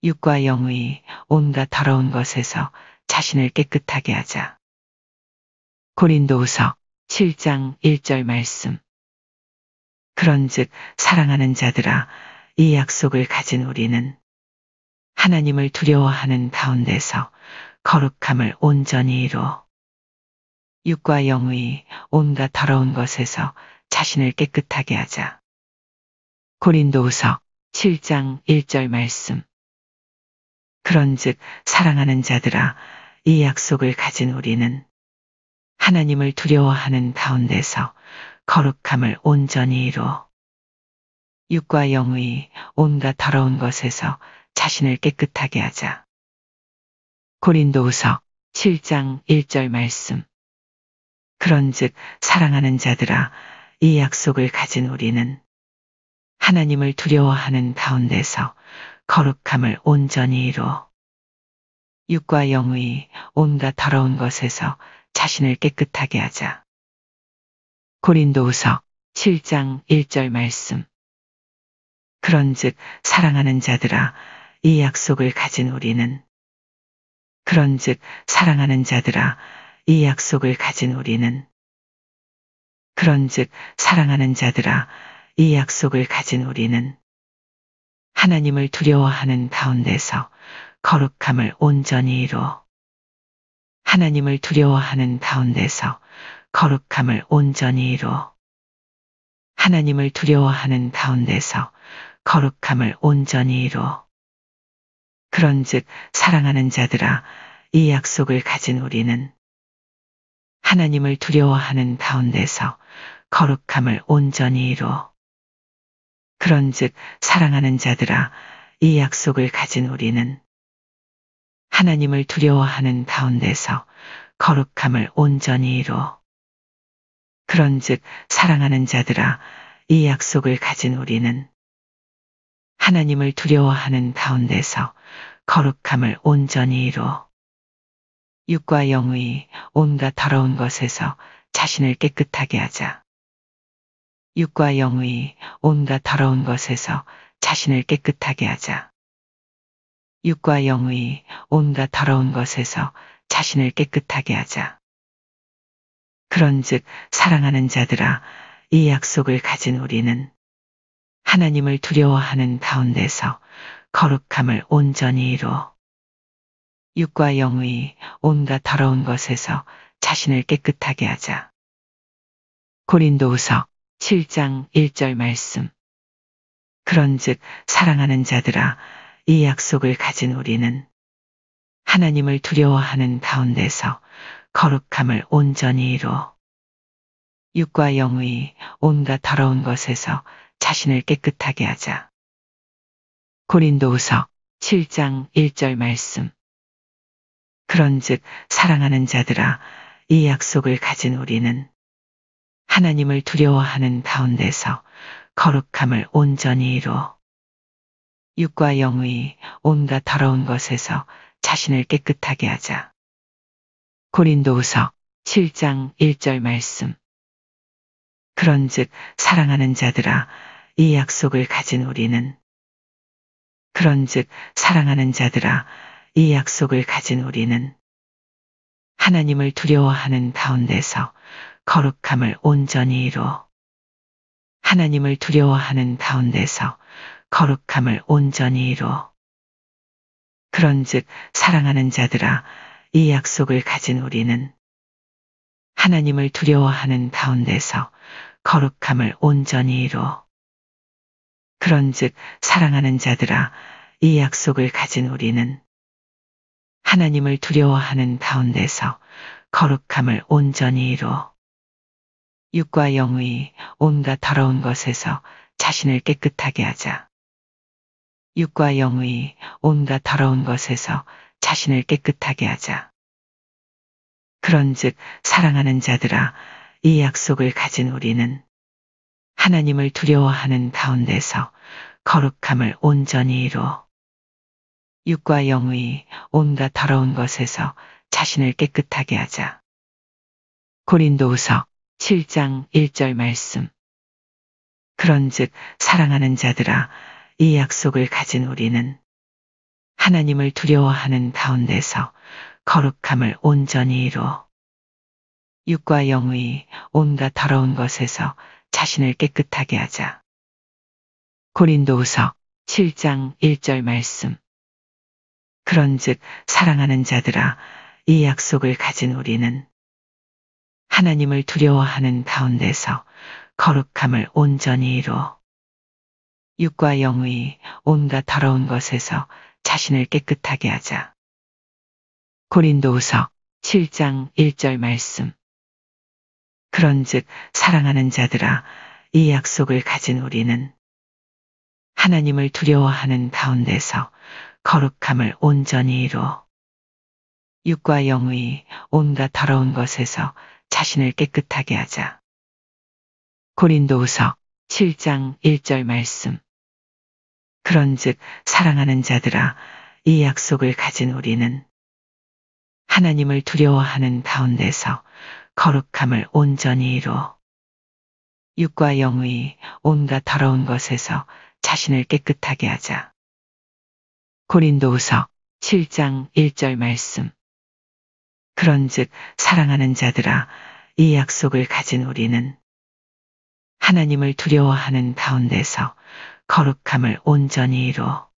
육과 영의 온갖 더러운 것에서 자신을 깨끗하게 하자. 고린도후서 7장 1절 말씀. 그런즉 사랑하는 자들아, 이 약속을 가진 우리는 하나님을 두려워하는 가운데서 거룩함을 온전히 이루어 육과 영의 온갖 더러운 것에서 자신을 깨끗하게 하자. 고린도후서 7장 1절 말씀. 그런즉 사랑하는 자들아, 이 약속을 가진 우리는 하나님을 두려워하는 가운데서 거룩함을 온전히 이루어 육과 영의 온갖 더러운 것에서 자신을 깨끗하게 하자. 고린도후서 7장 1절 말씀. 그런즉 사랑하는 자들아, 이 약속을 가진 우리는 하나님을 두려워하는 가운데서 거룩함을 온전히 이루어 육과 영의 온갖 더러운 것에서 자신을 깨끗하게 하자. 고린도후서 7장 1절 말씀. 그런즉 사랑하는 자들아, 이 약속을 가진 우리는 사랑하는 자들아, 이 약속을 가진 우리는 하나님을 두려워하는 가운데서 거룩함을 온전히 이루어 하나님을 두려워하는 가운데서 거룩함을 온전히 이루어 하나님을 두려워하는 가운데서 거룩함을 온전히 이루어 그런즉 사랑하는 자들아, 이 약속을 가진 우리는 하나님을 두려워하는 가운데서 거룩함을 온전히 이루어 그런즉 사랑하는 자들아, 이 약속을 가진 우리는 하나님을 두려워하는 가운데서 거룩함을 온전히 이루어 그런즉 사랑하는 자들아, 이 약속을 가진 우리는 하나님을 두려워하는 가운데서 거룩함을 온전히 이루어 육과 영의 온갖 더러운 것에서 자신을 깨끗하게 하자. 육과 영의 온갖 더러운 것에서 자신을 깨끗하게 하자. 육과 영의 온갖 더러운 것에서 자신을 깨끗하게 하자. 그런즉 사랑하는 자들아, 이 약속을 가진 우리는 하나님을 두려워하는 가운데서 거룩함을 온전히 이루어 육과 영의 온갖 더러운 것에서 자신을 깨끗하게 하자. 고린도후서 7장 1절 말씀. 그런즉 사랑하는 자들아, 이 약속을 가진 우리는 하나님을 두려워하는 가운데서 거룩함을 온전히 이루어 육과 영의 온갖 더러운 것에서 자신을 깨끗하게 하자. 고린도후서 7장 1절 말씀. 그런즉 사랑하는 자들아, 이 약속을 가진 우리는 하나님을 두려워하는 가운데서 거룩함을 온전히 이루어 육과 영의 온갖 더러운 것에서 자신을 깨끗하게 하자. 고린도후서 7장 1절 말씀. 그런즉 사랑하는 자들아, 이 약속을 가진 우리는 하나님을 두려워하는 가운데서 거룩함을 온전히 이루어 하나님을 두려워하는 가운데서 거룩함을 온전히 이루어 그런즉 사랑하는 자들아, 이 약속을 가진 우리는 하나님을 두려워하는 가운데서 거룩함을 온전히 이루어 그런즉 사랑하는 자들아, 이 약속을 가진 우리는 하나님을 두려워하는 가운데서 거룩함을 온전히 이루어 육과 영의 온갖 더러운 것에서 자신을 깨끗하게 하자. 육과 영의 온갖 더러운 것에서 자신을 깨끗하게 하자. 그런즉 사랑하는 자들아, 이 약속을 가진 우리는 하나님을 두려워하는 가운데서 거룩함을 온전히 이루어 육과 영의 온갖 더러운 것에서 자신을 깨끗하게 하자. 고린도후서 7장 1절 말씀. 그런즉 사랑하는 자들아, 이 약속을 가진 우리는 하나님을 두려워하는 가운데서 거룩함을 온전히 이루어 육과 영의 온갖 더러운 것에서 자신을 깨끗하게 하자. 고린도후서 7장 1절 말씀. 그런즉 사랑하는 자들아, 이 약속을 가진 우리는 하나님을 두려워하는 가운데서 거룩함을 온전히 이루어 육과 영의 온갖 더러운 것에서 자신을 깨끗하게 하자. 고린도후서 7장 1절 말씀. 그런즉 사랑하는 자들아, 이 약속을 가진 우리는 하나님을 두려워하는 가운데서 거룩함을 온전히 이루어 육과 영의 온갖 더러운 것에서 자신을 깨끗하게 하자. 고린도후서 7장 1절 말씀. 그런즉 사랑하는 자들아, 이 약속을 가진 우리는 하나님을 두려워하는 가운데서 거룩함을 온전히 이루어 육과 영의 온갖 더러운 것에서 자신을 깨끗하게 하자. 고린도후서 7장 1절 말씀. 그런즉 사랑하는 자들아, 이 약속을 가진 우리는 하나님을 두려워하는 가운데서 거룩함을 온전히 이루어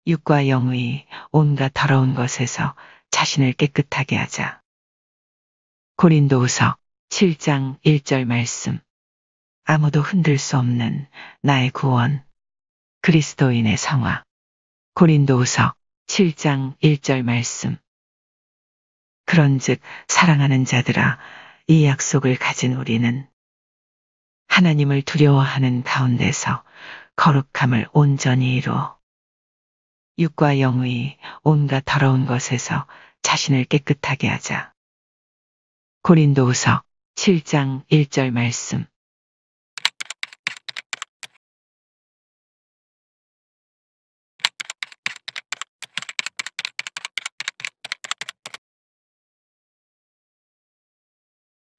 육과 영의 온갖 더러운 것에서 자신을 깨끗하게 하자. 고린도후서 7장 1절 말씀. 아무도 흔들 수 없는 나의 구원, 그리스도인의 성화. 고린도후서 7장 1절 말씀. 그런즉 사랑하는 자들아, 이 약속을 가진 우리는 하나님을 두려워하는 가운데서 거룩함을 온전히 이루어 육과 영의 온갖 더러운 것에서 자신을 깨끗하게 하자. 고린도후서 7장 1절 말씀.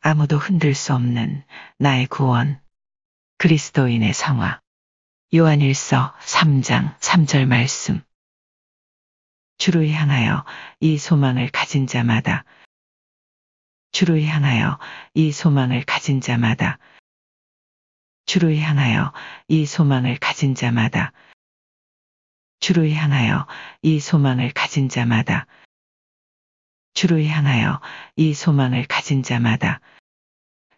아무도 흔들 수 없는 나의 구원, 그리스도인의 성화. 요한일서 3장 3절 말씀. 주를 향하여 이 소망을 가진 자마다, 주를 향하여 이 소망을 가진 자마다, 주를 향하여 이 소망을 가진 자마다, 주를 향하여 이 소망을 가진 자마다, 주를 향하여 이 소망을 가진 자마다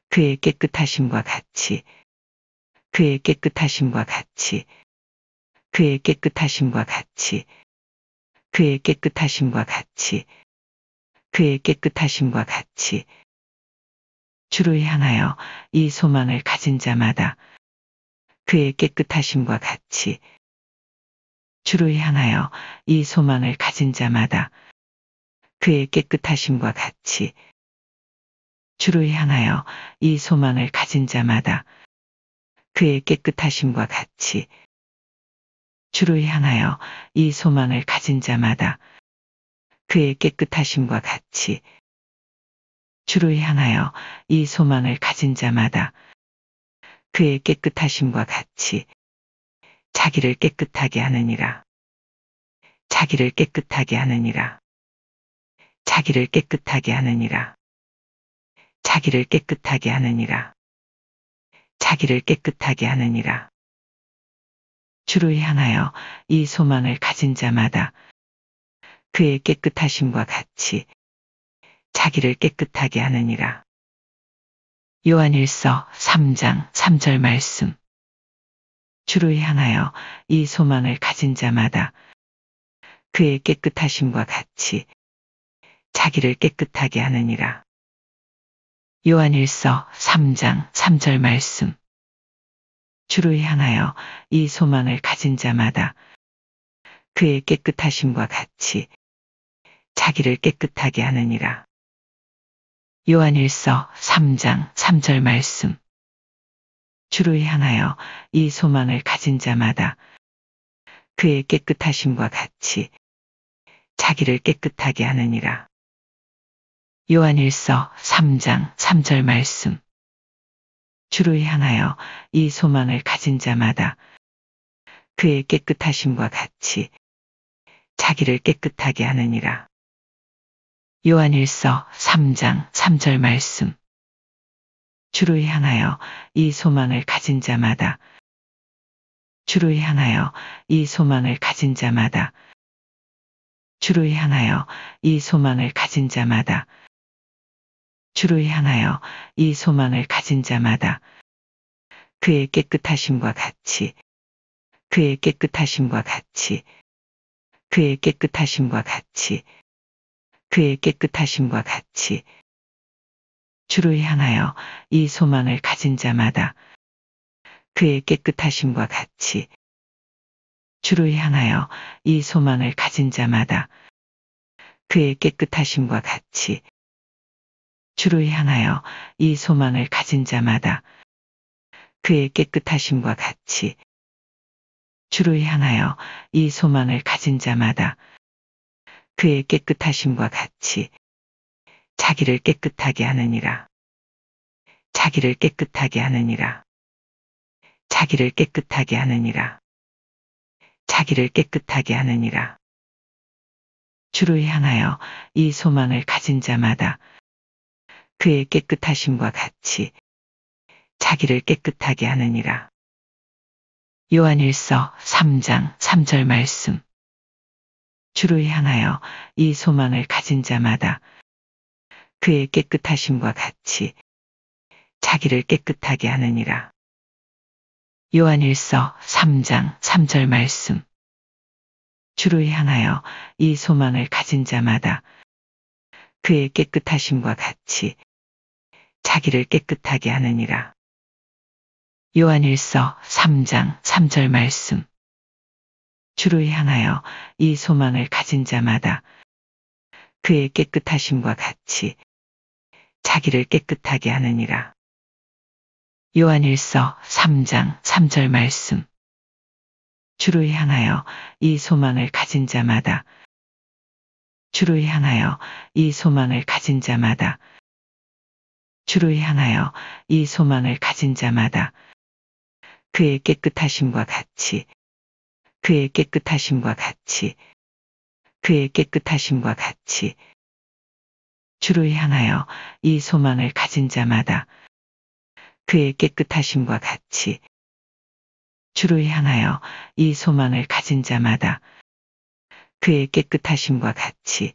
그의 깨끗하심과 같이, 그의 깨끗하심과 같이, 그의 깨끗하심과 같이, 그의 깨끗하심과 같이, 그의 깨끗하심과 같이, 주를 향하여 이 소망을 가진 자마다 그의 깨끗하심과 같이, 주를 향하여 이 소망을 가진 자마다 그의 깨끗하심과 같이, 주를 향하여 이 소망을 가진 자마다 그의 깨끗하심과 같이, 주를 향하여 이 소망을 가진 자마다 그의 깨끗하심과 같이, 주를 향하여 이 소망을 가진 자마다 그의 깨끗하심과 같이 자기를 깨끗하게 하느니라. 자기를 깨끗하게 하느니라. 자기를 깨끗하게 하느니라. 자기를 깨끗하게 하느니라. 자기를 깨끗하게 하느니라. 주를 향하여 이 소망을 가진 자마다 그의 깨끗하심과 같이 자기를 깨끗하게 하느니라. 요한일서 3장 3절 말씀. 주를 향하여 이 소망을 가진 자마다 그의 깨끗하심과 같이 자기를 깨끗하게 하느니라. 요한일서 3장 3절 말씀. 주를 향하여 이 소망을 가진 자마다 그의 깨끗하심과 같이 자기를 깨끗하게 하느니라. 요한일서 3장 3절 말씀. 주를 향하여 이 소망을 가진 자마다 그의 깨끗하심과 같이 자기를 깨끗하게 하느니라. 요한일서 3장 3절 말씀. 주를 향하여 이 소망을 가진 자마다 그의 깨끗하심과 같이 자기를 깨끗하게 하느니라. 요한일서 3장 3절 말씀. 주를 향하여 이 소망을 가진 자마다 주를 향하여 이 소망을 가진 자마다 주를 향하여 이 소망을 가진 자마다 주를 향하여 이 소망을 가진 자마다 그의 깨끗하심과 같이 그의 깨끗하심과 같이 그의 깨끗하심과 같이 그의 깨끗하심과 같이 주를 향하여 이 소망을 가진 자마다 그의 깨끗하심과 같이 주를 향하여 이 소망을 가진 자마다 그의 깨끗하심과 같이 주를 향하여 이 소망을 가진 자마다 그의 깨끗하심과 같이 주를 향하여 이 소망을 가진 자마다 그의 깨끗하심과 같이 자기를 깨끗하게 하느니라. 자기를 깨끗하게 하느니라. 자기를 깨끗하게 하느니라. 자기를 깨끗하게 하느니라. 주를 향하여 이 소망을 가진 자마다 그의 깨끗하심과 같이 자기를 깨끗하게 하느니라. 요한일서 3장 3절 말씀. 주를 향하여 이 소망을 가진 자마다 그의 깨끗하심과 같이 자기를 깨끗하게 하느니라. 요한일서 3장 3절 말씀. 주를 향하여 이 소망을 가진 자마다 그의 깨끗하심과 같이 자기를 깨끗하게 하느니라. 요한일서 3장 3절 말씀. 주를 향하여 이 소망을 가진 자마다 그의 깨끗하심과 같이 자기를 깨끗하게 하느니라. 요한일서 3장 3절 말씀. 주를 향하여 이 소망을 가진 자마다 주를 향하여 이 소망을 가진 자마다 주를 향하여 이 소망을 가진 자마다 그의 깨끗하심과 같이 그의 깨끗하심과 같이 그의 깨끗하심과 같이 주를 향하여 이 소망을 가진 자마다 그의 깨끗하심과 같이 주를 향하여 이 소망을 가진 자마다 그의 깨끗하심과 같이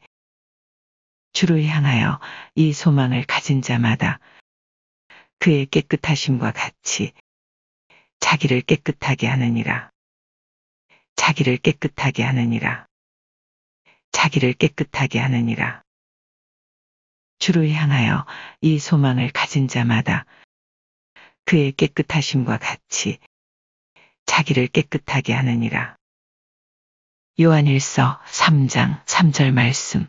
주를 향하여 이 소망을 가진 자마다 그의 깨끗하심과 같이 자기를 깨끗하게 하느니라. 자기를 깨끗하게 하느니라. 자기를 깨끗하게 하느니라. 주를 향하여 이 소망을 가진 자마다 그의 깨끗하심과 같이 자기를 깨끗하게 하느니라. 요한일서 3장 3절 말씀.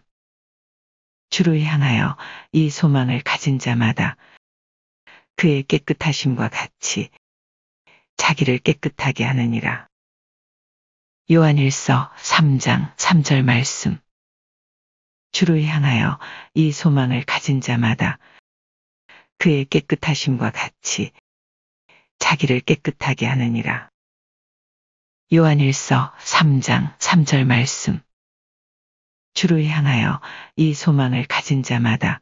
주를 향하여 이 소망을 가진 자마다 그의 깨끗하심과 같이 자기를 깨끗하게 하느니라. 요한일서 3장 3절 말씀. 주를 향하여 이 소망을 가진 자마다 그의 깨끗하심과 같이 자기를 깨끗하게 하느니라. 요한일서 3장 3절 말씀. 주를 향하여 이 소망을 가진 자마다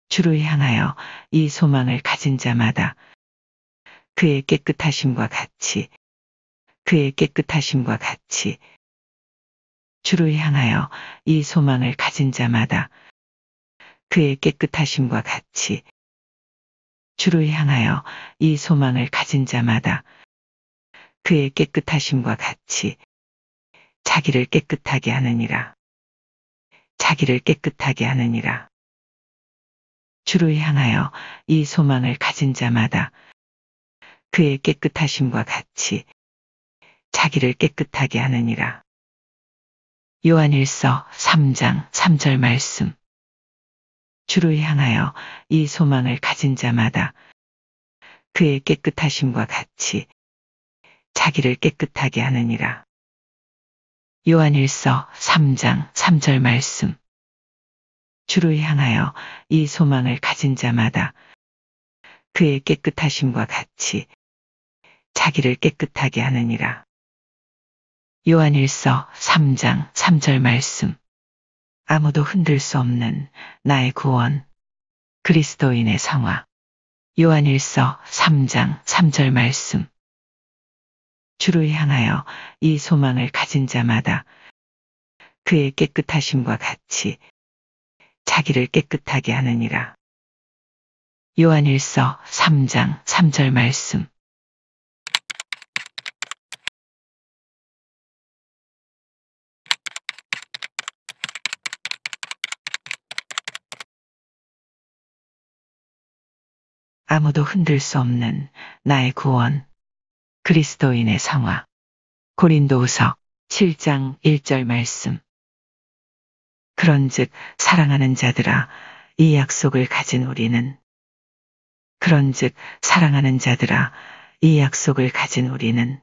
주를 향하여 이 소망을 가진 자마다 그의 깨끗하심과 같이 그의 깨끗하심과 같이 주를 향하여 이 소망을 가진 자마다 그의 깨끗하심과 같이 주를 향하여 이 소망을 가진 자마다 그의 깨끗하심과 같이 자기를 깨끗하게 하느니라. 자기를 깨끗하게 하느니라. 주를 향하여 이 소망을 가진 자마다 그의 깨끗하심과 같이 자기를 깨끗하게 하느니라. 요한일서 3장 3절 말씀. 주를 향하여 이 소망을 가진 자마다 그의 깨끗하심과 같이 자기를 깨끗하게 하느니라. 요한일서 3장 3절 말씀. 주를 향하여 이 소망을 가진 자마다 그의 깨끗하심과 같이 자기를 깨끗하게 하느니라. 요한일서 3장 3절 말씀. 아무도 흔들 수 없는 나의 구원. 그리스도인의 성화. 요한일서 3장 3절 말씀. 주를 향하여 이 소망을 가진 자마다 그의 깨끗하심과 같이 자기를 깨끗하게 하느니라. 요한일서 3장 3절 말씀. 아무도 흔들 수 없는 나의 구원. 그리스도인의 성화. 고린도후서 7장 1절 말씀. 그런즉 사랑하는 자들아 이 약속을 가진 우리는 그런즉 사랑하는 자들아 이 약속을 가진 우리는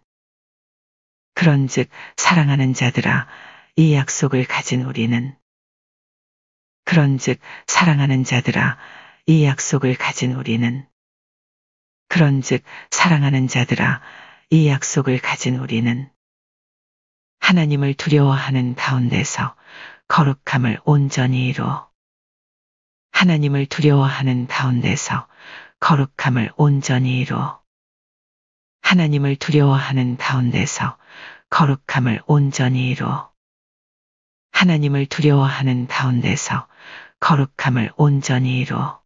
그런즉 사랑하는 자들아 이 약속을 가진 우리는 그런즉 사랑하는 자들아 이 약속을 가진 우리는 그런즉 사랑하는 자들아 이 약속을 가진 우리는 하나님을 두려워하는 가운데서 거룩함을 온전히 이루어 하나님을 두려워하는 가운데서 거룩함을 온전히 이루어 하나님을 두려워하는 가운데서 거룩함을 온전히 이루어 하나님을 두려워하는 가운데서 거룩함을 온전히 이루어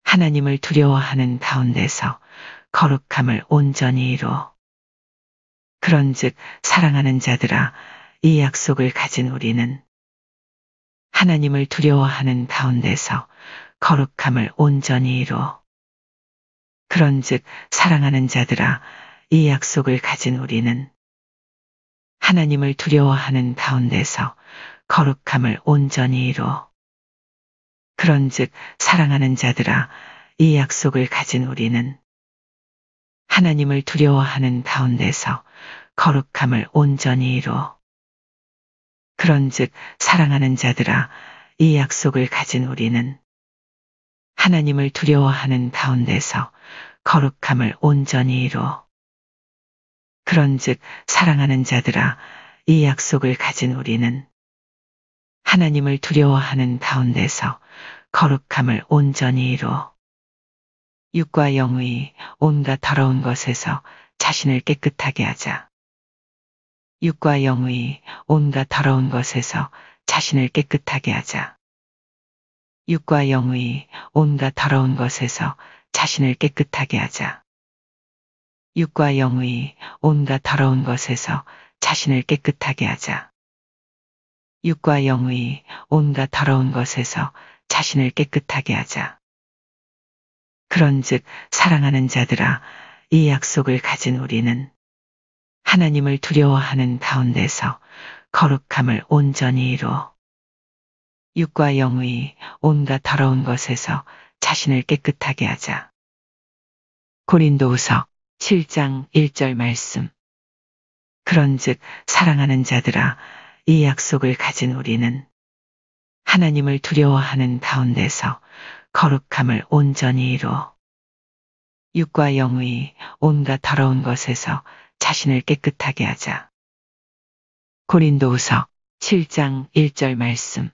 하나님을 두려워하는 가운데서 거룩함을 온전히 이루어 그런즉 사랑하는 자들아 이 약속을 가진 우리는 하나님을 두려워하는 가운데서 거룩함을 온전히 이루어 그런즉 사랑하는 자들아 이 약속을 가진 우리는 하나님을 두려워하는 가운데서 거룩함을 온전히 이루어 그런즉 사랑하는 자들아 이 약속을 가진 우리는 하나님을 두려워하는 가운데서 거룩함을 온전히 이루어 그런즉 사랑하는 자들아 이 약속을 가진 우리는 하나님을 두려워하는 가운데서 거룩함을 온전히 이루어 그런즉 사랑하는 자들아 이 약속을 가진 우리는 하나님을 두려워하는 가운데서 거룩함을 온전히 이루어 육과 영의 온갖 더러운 것에서 자신을 깨끗하게 하자. 육과 영의 온갖 더러운 것에서 자신을 깨끗하게 하자. 육과 영의 온갖 더러운 것에서 자신을 깨끗하게 하자. 육과 영의 온갖 더러운 것에서 자신을 깨끗하게 하자. 육과 영의 온갖 더러운 것에서 자신을 깨끗하게 하자. 그런즉 사랑하는 자들아 이 약속을 가진 우리는 하나님을 두려워하는 가운데서 거룩함을 온전히 이루어 육과 영의 온갖 더러운 것에서 자신을 깨끗하게 하자. 고린도후서 7장 1절 말씀. 그런즉 사랑하는 자들아 이 약속을 가진 우리는 하나님을 두려워하는 가운데서 거룩함을 온전히 이루어 육과 영의 온갖 더러운 것에서 자신을 깨끗하게 하자. 고린도후서 7장 1절 말씀.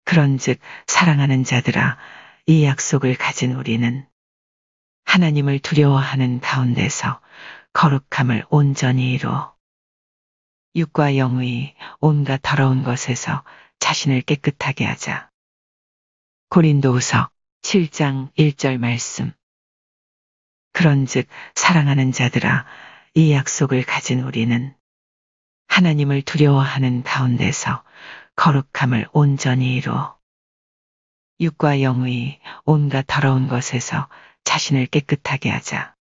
그런즉 사랑하는 자들아 이 약속을 가진 우리는 하나님을 두려워하는 가운데서 거룩함을 온전히 이루어 육과 영의 온갖 더러운 것에서 자신을 깨끗하게 하자. 고린도후서 7장 1절 말씀. 그런즉 사랑하는 자들아 이 약속을 가진 우리는 하나님을 두려워하는 가운데서 거룩함을 온전히 이루어 육과 영의 온갖 더러운 것에서 자신을 깨끗하게 하자.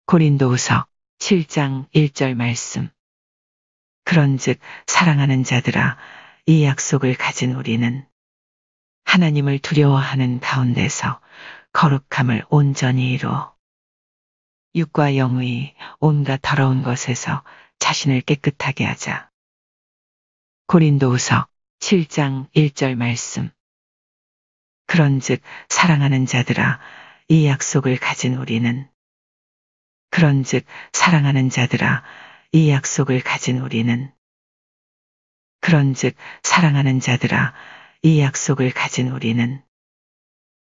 고린도후서 7장 1절 말씀. 그런즉 사랑하는 자들아 이 약속을 가진 우리는 하나님을 두려워하는 가운데서 거룩함을 온전히 이루 육과 영의 온갖 더러운 것에서 자신을 깨끗하게 하자. 고린도후서 7장 1절 말씀. 그런즉 사랑하는 자들아 이 약속을 가진 우리는 그런즉 사랑하는 자들아 이 약속을 가진 우리는 그런즉 사랑하는 자들아 이 약속을 가진 우리는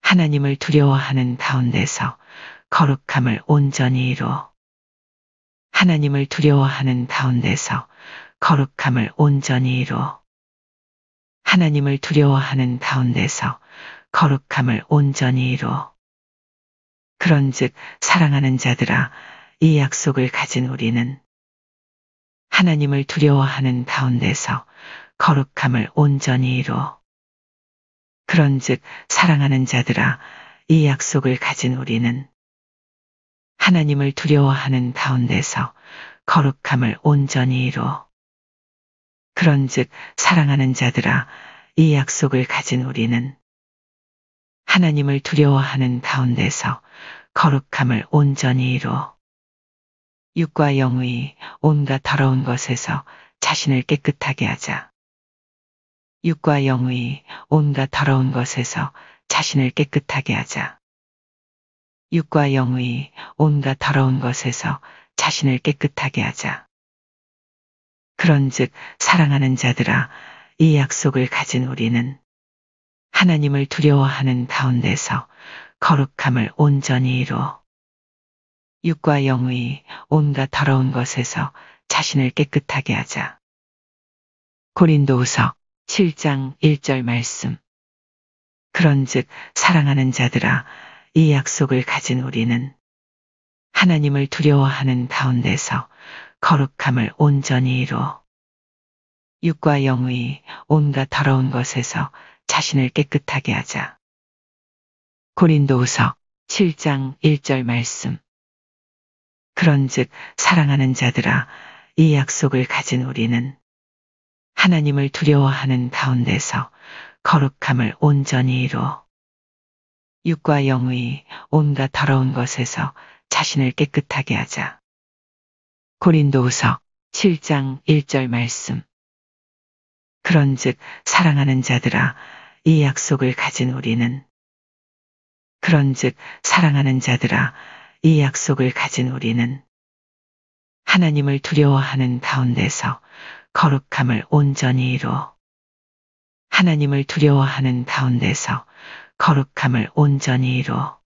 하나님을 두려워하는 가운데서 거룩함을 온전히 이루 하나님을 두려워하는 가운데서 거룩함을 온전히 이루 하나님을 두려워하는 가운데서 거룩함을 온전히 이루 그런즉 사랑하는 자들아 이 약속을 가진 우리는 하나님을 두려워하는 가운데서 거룩함을 온전히 이루 그런즉 사랑하는 자들아 이 약속을 가진 우리는 하나님을 두려워하는 가운데서 거룩함을 온전히 이루 그런즉 사랑하는 자들아 이 약속을 가진 우리는 하나님을 두려워하는 가운데서 거룩함을 온전히 이루 육과 영의 온갖 더러운 것에서 자신을 깨끗하게 하자. 육과 영의 온갖 더러운 것에서 자신을 깨끗하게 하자. 육과 영의 온갖 더러운 것에서 자신을 깨끗하게 하자. 그런즉 사랑하는 자들아 이 약속을 가진 우리는 하나님을 두려워하는 가운데서 거룩함을 온전히 이루 육과 영의 온갖 더러운 것에서 자신을 깨끗하게 하자. 고린도후서 7장 1절 말씀. 그런즉 사랑하는 자들아 이 약속을 가진 우리는 하나님을 두려워하는 가운데서 거룩함을 온전히 이루 육과 영의 온갖 더러운 것에서 자신을 깨끗하게 하자. 고린도후서 7장 1절 말씀. 그런즉 사랑하는 자들아 이 약속을 가진 우리는 하나님을 두려워하는 가운데서 거룩함을 온전히 이루 육과 영의 온갖 더러운 것에서 자신을 깨끗하게 하자. 고린도후서 7장 1절 말씀. 그런즉 사랑하는 자들아 이 약속을 가진 우리는 그런즉 사랑하는 자들아 이 약속을 가진 우리는 하나님을 두려워하는 가운데서 거룩함을 온전히 이루 하나님을 두려워하는 가운데서 거룩함을 온전히 이루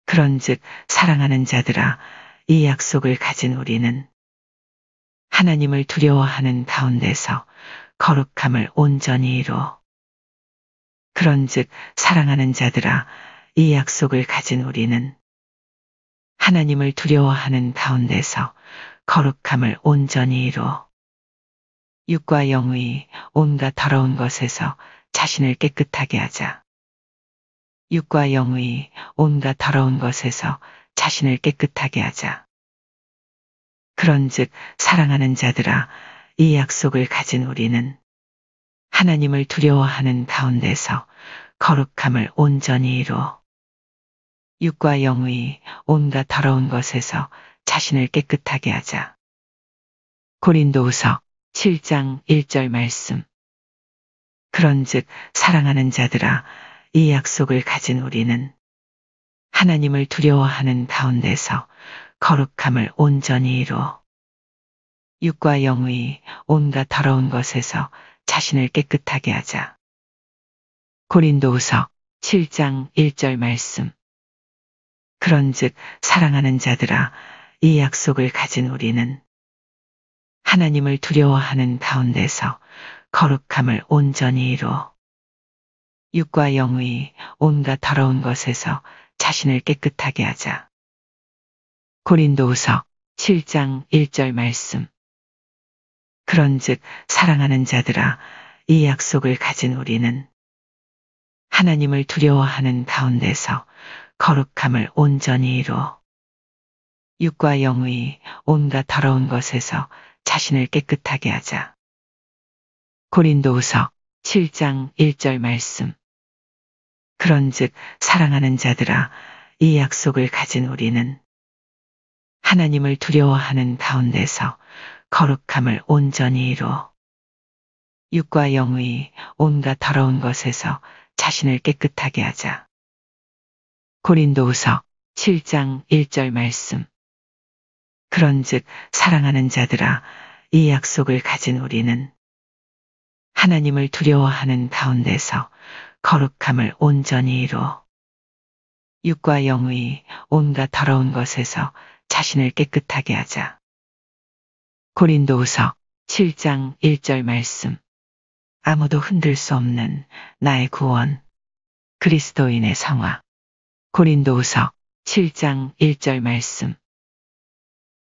그런즉 사랑하는 자들아 이 약속을 가진 우리는 하나님을 두려워하는 가운데서 거룩함을 온전히 이루 그런즉 사랑하는 자들아 이 약속을 가진 우리는 하나님을 두려워하는 가운데서 거룩함을 온전히 이루 육과 영의 온갖 더러운 것에서 자신을 깨끗하게 하자. 육과 영의 온갖 더러운 것에서 자신을 깨끗하게 하자. 그런즉 사랑하는 자들아 이 약속을 가진 우리는 하나님을 두려워하는 가운데서 거룩함을 온전히 이루 육과 영의 온갖 더러운 것에서 자신을 깨끗하게 하자. 고린도후서 7장 1절 말씀. 그런즉 사랑하는 자들아 이 약속을 가진 우리는 하나님을 두려워하는 가운데서 거룩함을 온전히 이루 육과 영의 온갖 더러운 것에서 자신을 깨끗하게 하자. 고린도후서 7장 1절 말씀. 그런즉 사랑하는 자들아 이 약속을 가진 우리는 하나님을 두려워하는 가운데서 거룩함을 온전히 이루 육과 영의 온갖 더러운 것에서 자신을 깨끗하게 하자. 고린도후서 7장 1절 말씀. 그런즉 사랑하는 자들아 이 약속을 가진 우리는 하나님을 두려워하는 가운데서 거룩함을 온전히 이루 육과 영의 온갖 더러운 것에서 자신을 깨끗하게 하자. 고린도후서 7장 1절 말씀. 그런즉 사랑하는 자들아, 이 약속을 가진 우리는 하나님을 두려워하는 가운데서 거룩함을 온전히 이루어 육과 영의 온갖 더러운 것에서 자신을 깨끗하게 하자. 고린도후서 7장 1절 말씀. 그런즉 사랑하는 자들아, 이 약속을 가진 우리는 하나님을 두려워하는 가운데서 거룩함을 온전히 이루어 육과 영의 온갖 더러운 것에서 자신을 깨끗하게 하자. 고린도후서 7장 1절 말씀. 아무도 흔들 수 없는 나의 구원. 그리스도인의 성화. 고린도후서 7장 1절 말씀.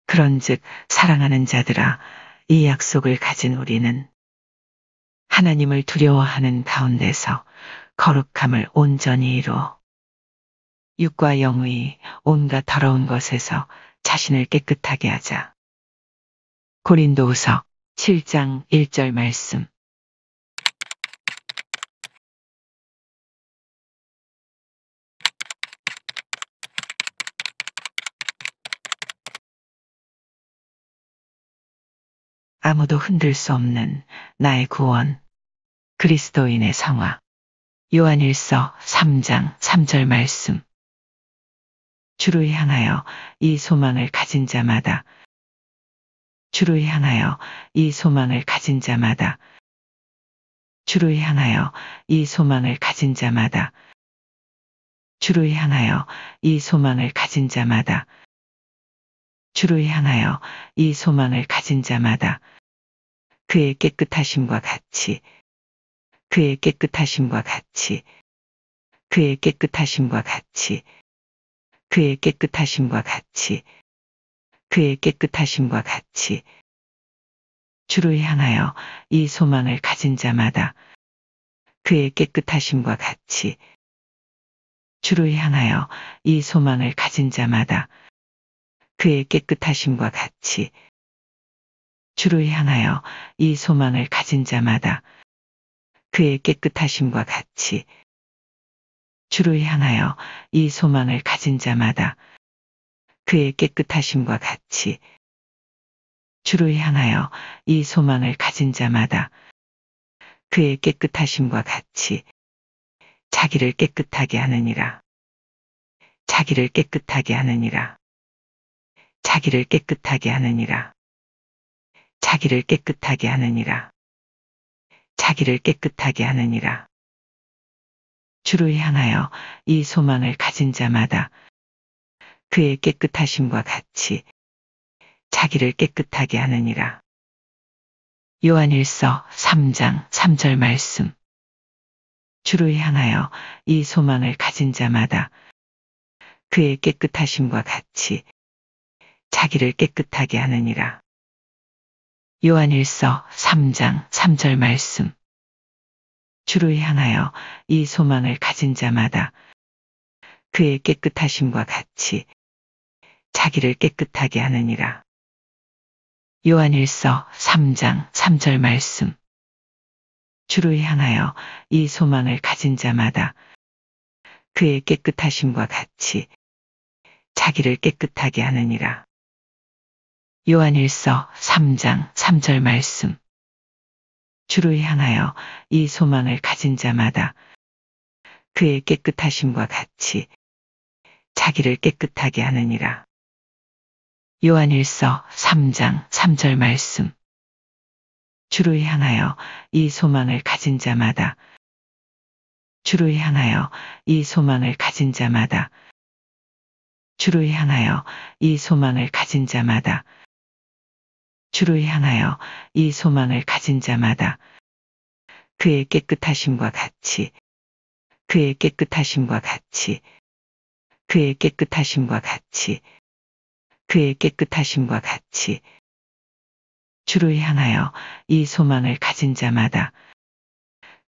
그런즉 사랑하는 자들아, 이 약속을 가진 우리는 하나님을 두려워하는 가운데서 거룩함을 온전히 이루어 육과 영의 온갖 더러운 것에서 자신을 깨끗하게 하자. 고린도후서 7장 1절 말씀. 아무도 흔들 수 없는 나의 구원. 그리스도인의 성화. 요한일서 3장 3절 말씀. 주를 향하여 이 소망을 가진 자마다, 주를 향하여 이 소망을 가진 자마다, 주를 향하여 이 소망을 가진 자마다, 주를 향하여 이 소망을 가진 자마다, 주를 향하여 이 소망을 가진 자마다 그의 깨끗하심과 같이, 그의 깨끗하심과 같이, 그의 깨끗하심과 같이, 그의 깨끗하심과 같이, 그의 깨끗하심과 같이 주를 향하여 이 소망을 가진 자마다 그의 깨끗하심과 같이, 주를 향하여 이 소망을 가진 자마다 그의 깨끗하심과 같이, 주를 향하여 이 소망을 가진 자마다 그의 깨끗하심과 같이, 주를 향하여 이 소망을 가진 자마다 그의 깨끗하심과 같이, 주를 향하여 이 소망을 가진 자마다 그의 깨끗하심과 같이 자기를 깨끗하게 하느니라. 자기를 깨끗하게 하느니라. 자기를 깨끗하게 하느니라. 자기를 깨끗하게 하느니라. 자기를 깨끗하게 하느니라. 주를 향하여 이 소망을 가진 자마다 그의 깨끗하심과 같이 자기를 깨끗하게 하느니라. 요한일서 3장 3절 말씀. 주를 향하여 이 소망을 가진 자마다 그의 깨끗하심과 같이 자기를 깨끗하게 하느니라. 요한일서 3장 3절 말씀. 주를 향하여 이 소망을 가진 자마다 그의 깨끗하심과 같이 자기를 깨끗하게 하느니라. 요한일서 3장 3절 말씀. 주를 향하여 이 소망을 가진 자마다 그의 깨끗하심과 같이 자기를 깨끗하게 하느니라. 요한일서 3장 3절 말씀. 주를 향하여 이 소망을 가진 자마다 그의 깨끗하심과 같이 자기를 깨끗하게 하느니라. 요한일서 3장 3절 말씀. 주를 향하여 이 소망을 가진 자마다 주를 향하여 이 소망을 가진 자마다 주를 향하여 이 소망을 가진 자마다 주를 향하여 이 소망을 가진 자마다 그의 깨끗하심과 같이 그의 깨끗하심과 같이 그의 깨끗하심과 같이 그의 깨끗하심과 같이 주를 향하여 이 소망을 가진 자마다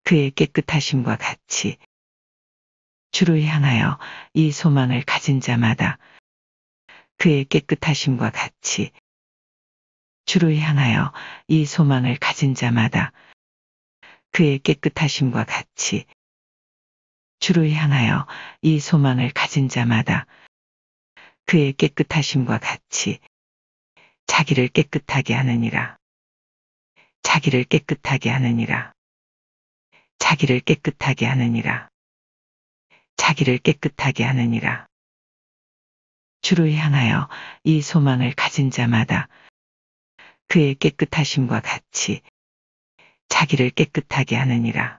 그의 깨끗하심과 같이 주를 향하여 이 소망을 가진 자마다 그의 깨끗하심과 같이 주를 향하여 이 소망을 가진 자마다 그의 깨끗하심과 같이 주를 향하여 이 소망을 가진 자마다 그의 깨끗하심과 같이 자기를 깨끗하게 하느니라. 자기를 깨끗하게 하느니라. 자기를 깨끗하게 하느니라. 자기를 깨끗하게 하느니라. 주를 향하여 이 소망을 가진 자마다 그의 깨끗하심과 같이 자기를 깨끗하게 하느니라.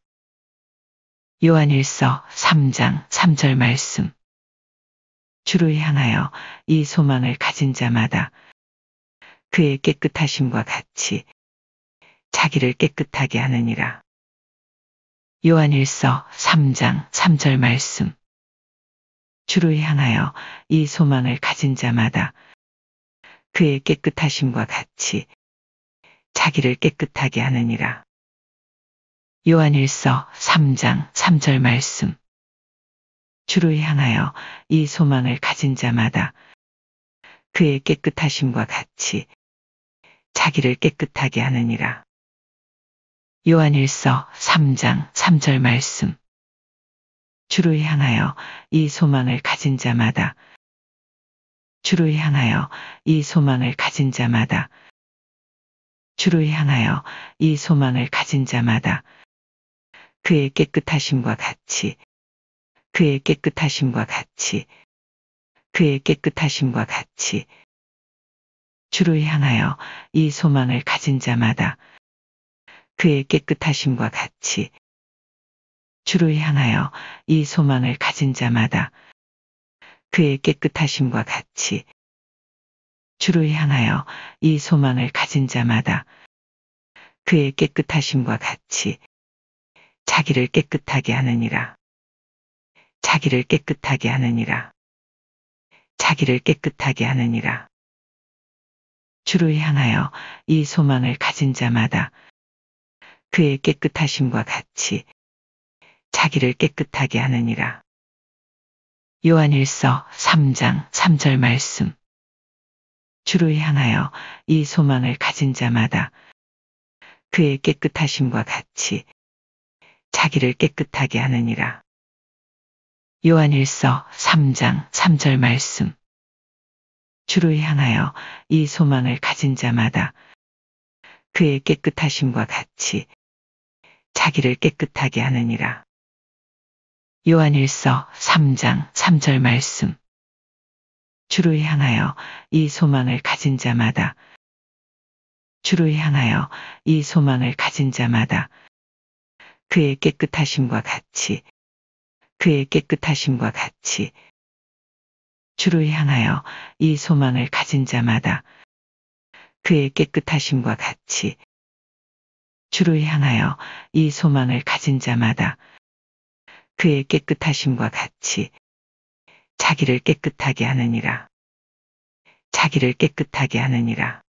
요한일서 3장 3절 말씀. 주를 향하여 이 소망을 가진 자마다 그의 깨끗하심과 같이 자기를 깨끗하게 하느니라. 요한일서 3장 3절 말씀. 주를 향하여 이 소망을 가진 자마다 그의 깨끗하심과 같이 자기를 깨끗하게 하느니라. 요한일서 3장 3절 말씀. 주를 향하여 이 소망을 가진 자마다 그의 깨끗하심과 같이 자기를 깨끗하게 하느니라. 요한일서 3장 3절 말씀. 주를 향하여 이 소망을 가진 자마다 주를 향하여 이 소망을 가진 자마다 주를 향하여 이 소망을 가진 자마다 그의 깨끗하심과 같이 그의 깨끗하심과 같이 그의 깨끗하심과 같이 주를 향하여 이 소망을 가진 자마다 그의 깨끗하심과 같이 주를 향하여 이 소망을 가진 자마다 그의 깨끗하심과 같이 주를 향하여 이 소망을 가진 자마다 그의 깨끗하심과 같이 자기를 깨끗하게 하느니라. 자기를 깨끗하게 하느니라. 자기를 깨끗하게 하느니라. 주를 향하여 이 소망을 가진 자마다 그의 깨끗하심과 같이 자기를 깨끗하게 하느니라. 요한일서 3장 3절 말씀. 주를 향하여 이 소망을 가진 자마다 그의 깨끗하심과 같이 자기를 깨끗하게 하느니라. 요한일서 3장 3절 말씀. 주를 향하여 이 소망을 가진 자마다 그의 깨끗하심과 같이 자기를 깨끗하게 하느니라. 요한일서 3장 3절 말씀. 주를 향하여 이 소망을 가진 자마다 주를 향하여 이 소망을 가진 자마다 그의 깨끗하심과 같이 그의 깨끗하심과 같이 주를 향하여 이 소망을 가진 자마다 그의 깨끗하심과 같이 주를 향하여 이 소망을 가진 자마다 그의 깨끗하심과 같이 자기를 깨끗하게 하느니라. 자기를 깨끗하게 하느니라.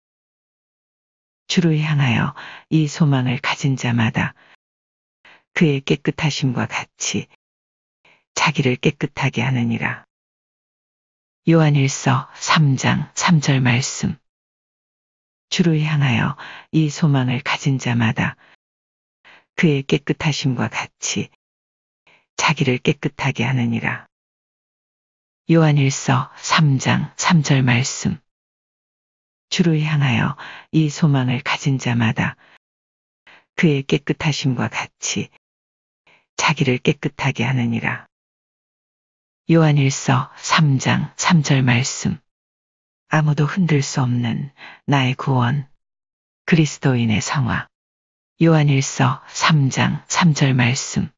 주를 향하여 이 소망을 가진 자마다 그의 깨끗하심과 같이 자기를 깨끗하게 하느니라. 요한일서 3장 3절 말씀. 주를 향하여 이 소망을 가진 자마다 그의 깨끗하심과 같이 자기를 깨끗하게 하느니라. 요한일서 3장 3절 말씀. 주를 향하여 이 소망을 가진 자마다 그의 깨끗하심과 같이 자기를 깨끗하게 하느니라. 요한일서 3장 3절 말씀. 아무도 흔들 수 없는 나의 구원. 그리스도인의 성화. 요한일서 3장 3절 말씀.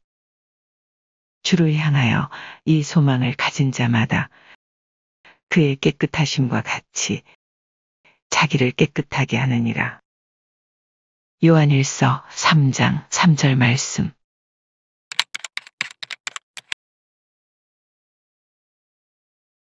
주를 향하여 이 소망을 가진 자마다 그의 깨끗하심과 같이 자기를 깨끗하게 하느니라. 요한일서 3장 3절 말씀.